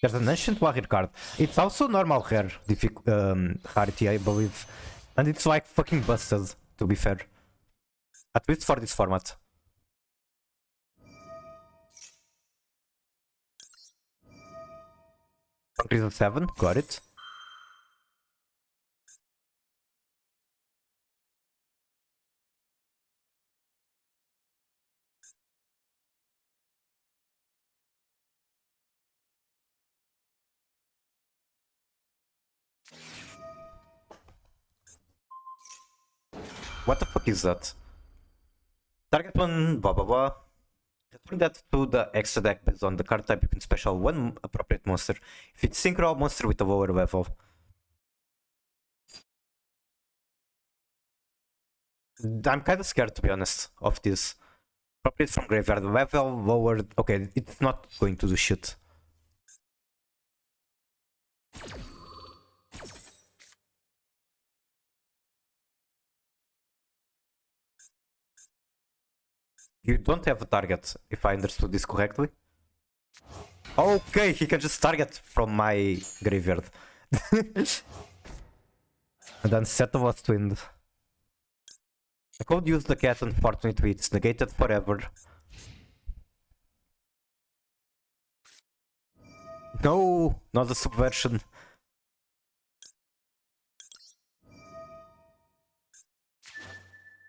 There's an Ancient Warrior card. It's also normal rare rarity, I believe. And it's like fucking busted, to be fair. At least for this format. Reason 7, got it. What the fuck is that? Target one, blah blah blah. Return that to the extra deck based on the card type. You can special one appropriate monster. If it's synchro, monster with a lower level. I'm kinda scared, to be honest, of this. Appropriate from graveyard level, lower. Okay, it's not going to do shit. You don't have a target, if I understood this correctly. Okay, he can just target from my graveyard. And then Seto was twinned. I could use the cat, unfortunately, it's negated forever. No, not the subversion.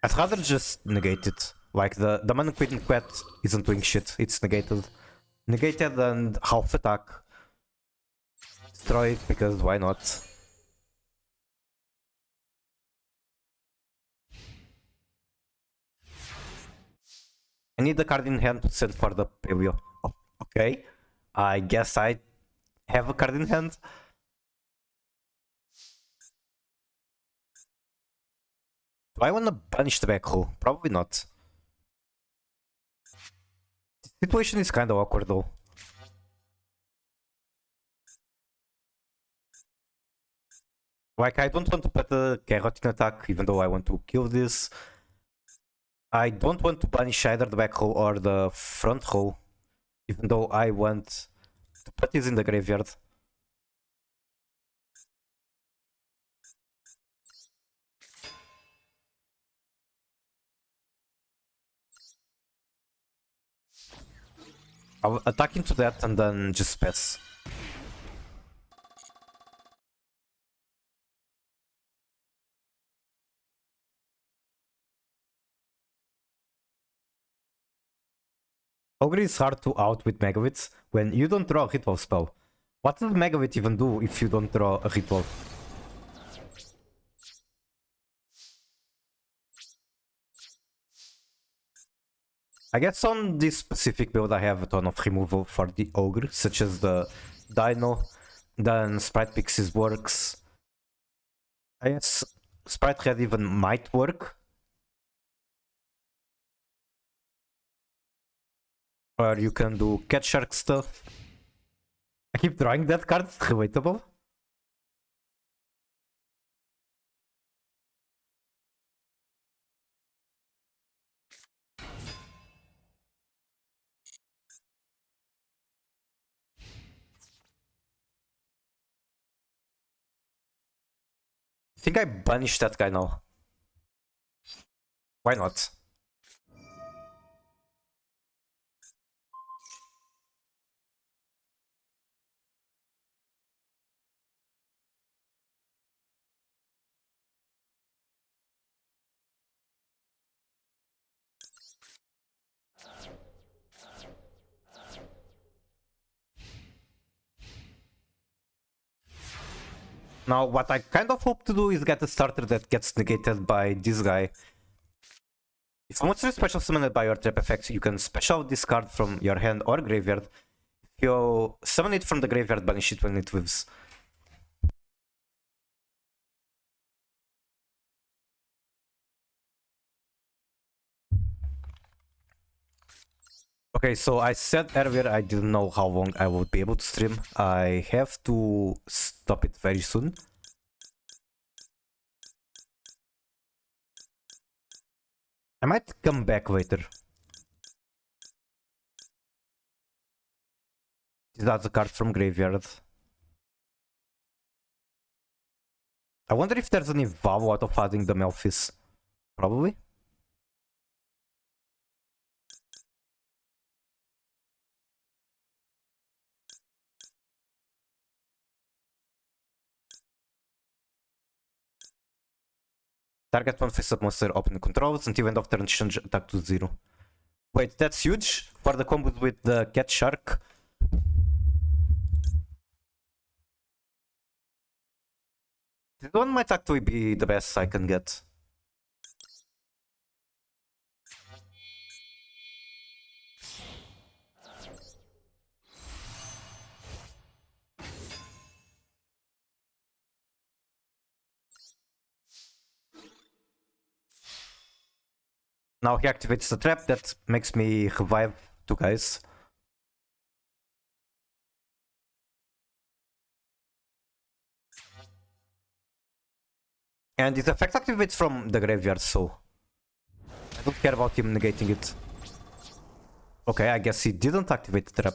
I'd rather just negate it. Like the Mana Queen Quet isn't doing shit, it's negated. Negated and half attack. Destroy it because why not? I need the card in hand to send for the Paleo. Oh, okay. I guess I have a card in hand. Do I wanna banish the backhoe? Probably not. The situation is kinda awkward though. Like, I don't want to put the carrot in attack, even though I want to kill this. I don't want to banish either the back row or the front row, even though I want to put this in the graveyard. I'll attack into that and then just pass. Ogre is hard to out with Megawits when you don't draw a ritual spell. What does Megawit even do if you don't draw a ritual? I guess on this specific build I have a ton of removal for the Ogre, such as the Dino, then Sprite Pixies works. I guess Sprite Red even might work. Or you can do Cat Shark stuff. I keep drawing that card, it's relatable. I think I banish that guy now. Why not? Now, what I kind of hope to do is get a starter that gets negated by this guy. If a monster is special summoned by your trap effect, you can special this card from your hand or graveyard. If you summon it from the graveyard, banish it when it lives. Okay, so I said earlier I didn't know how long I would be able to stream. I have to stop it very soon. I might come back later. These are the cards from graveyard. I wonder if there's any value out of adding the Melphis. Probably. Target one face-up monster open controls until end of turn change attack to 0. Wait, that's huge for the combos with the Cat Shark. This one might actually be the best I can get. Now he activates the trap that makes me revive two guys. And his effect activates from the graveyard, so I don't care about him negating it. Okay, I guess he didn't activate the trap.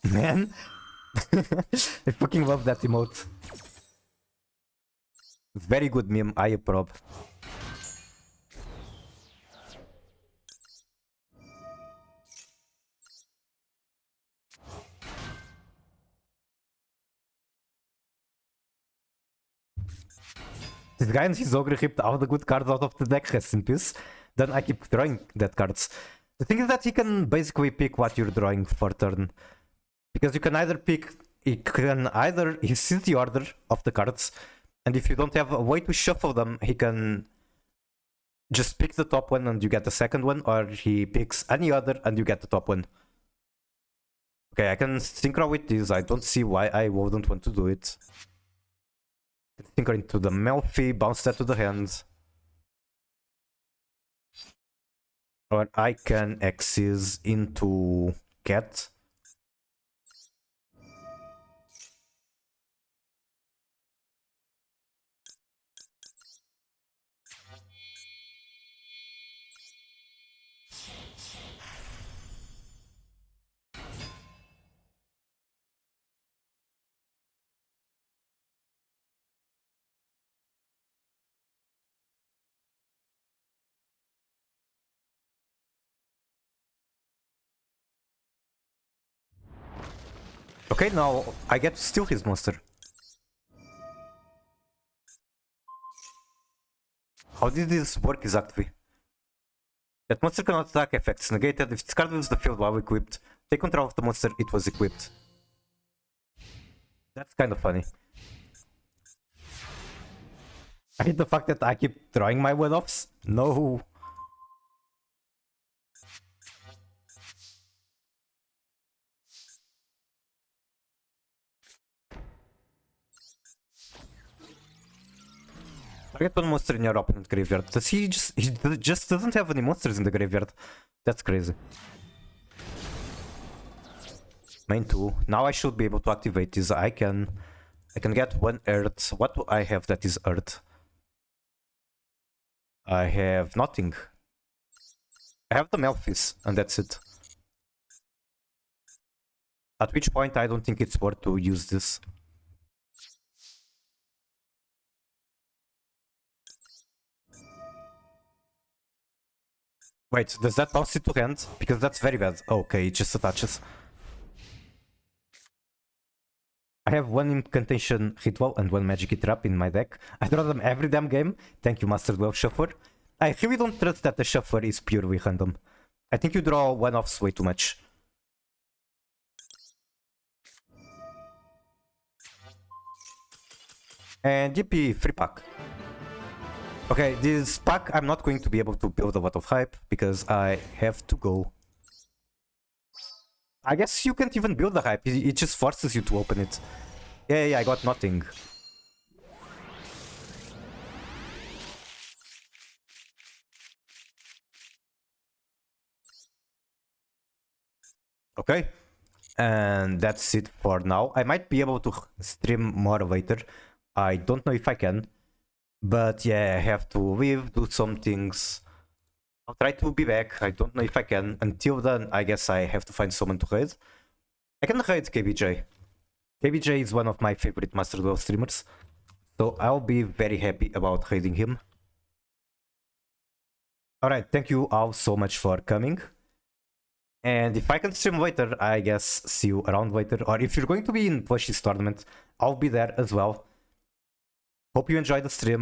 Man, I fucking love that emote. Very good meme, I approve. This guy and his ogre ripped all the good cards out of the deck, rest in peace. Then I keep drawing that cards. The thing is that he can basically pick what you're drawing for turn. Because you can either pick, he sees the order of the cards, and if you don't have a way to shuffle them, he can just pick the top one and you get the second one, or he picks any other and you get the top one. Okay, I can synchro with this, I don't see why I wouldn't want to do it. Synchro into the Melfi, bounce that to the hand. Or I can axis into Cat. Okay, now I get to steal his monster. How did this work exactly? That monster cannot attack, effects negated. If this card leaves the field while equipped, take control of the monster it was equipped. That's kind of funny. I hate the fact that I keep drawing my one-offs. No. Target one monster in your opponent graveyard. Does he just doesn't have any monsters in the graveyard. That's crazy. Main 2. Now I should be able to activate this. I can get one earth. What do I have that is earth? I have nothing. I have the Melphis, and that's it. At which point I don't think it's worth to use this. Wait, does that bounce it to hand? Because that's very bad. Okay, it just attaches. I have one incantation ritual and one magic trap in my deck. I draw them every damn game. Thank you, Master Duel Shuffler. I really don't trust that the Shuffler is purely random. I think you draw one-offs way too much. And DP free pack. Okay, this pack I'm not going to be able to build a lot of hype because I have to go. I guess you can't even build the hype, it just forces you to open it. Yeah, I got nothing. Okay, and that's it for now. I might be able to stream more later. I don't know if I can. But yeah, I have to leave, do some things. I'll try to be back. I don't know if I can. Until then, I guess I have to find someone to raid. I can raid KBJ. KBJ is one of my favorite Master Duel streamers. So I'll be very happy about raiding him. Alright, thank you all so much for coming. And if I can stream later, I guess see you around later. Or if you're going to be in Plushy's tournament, I'll be there as well. Hope you enjoyed the stream.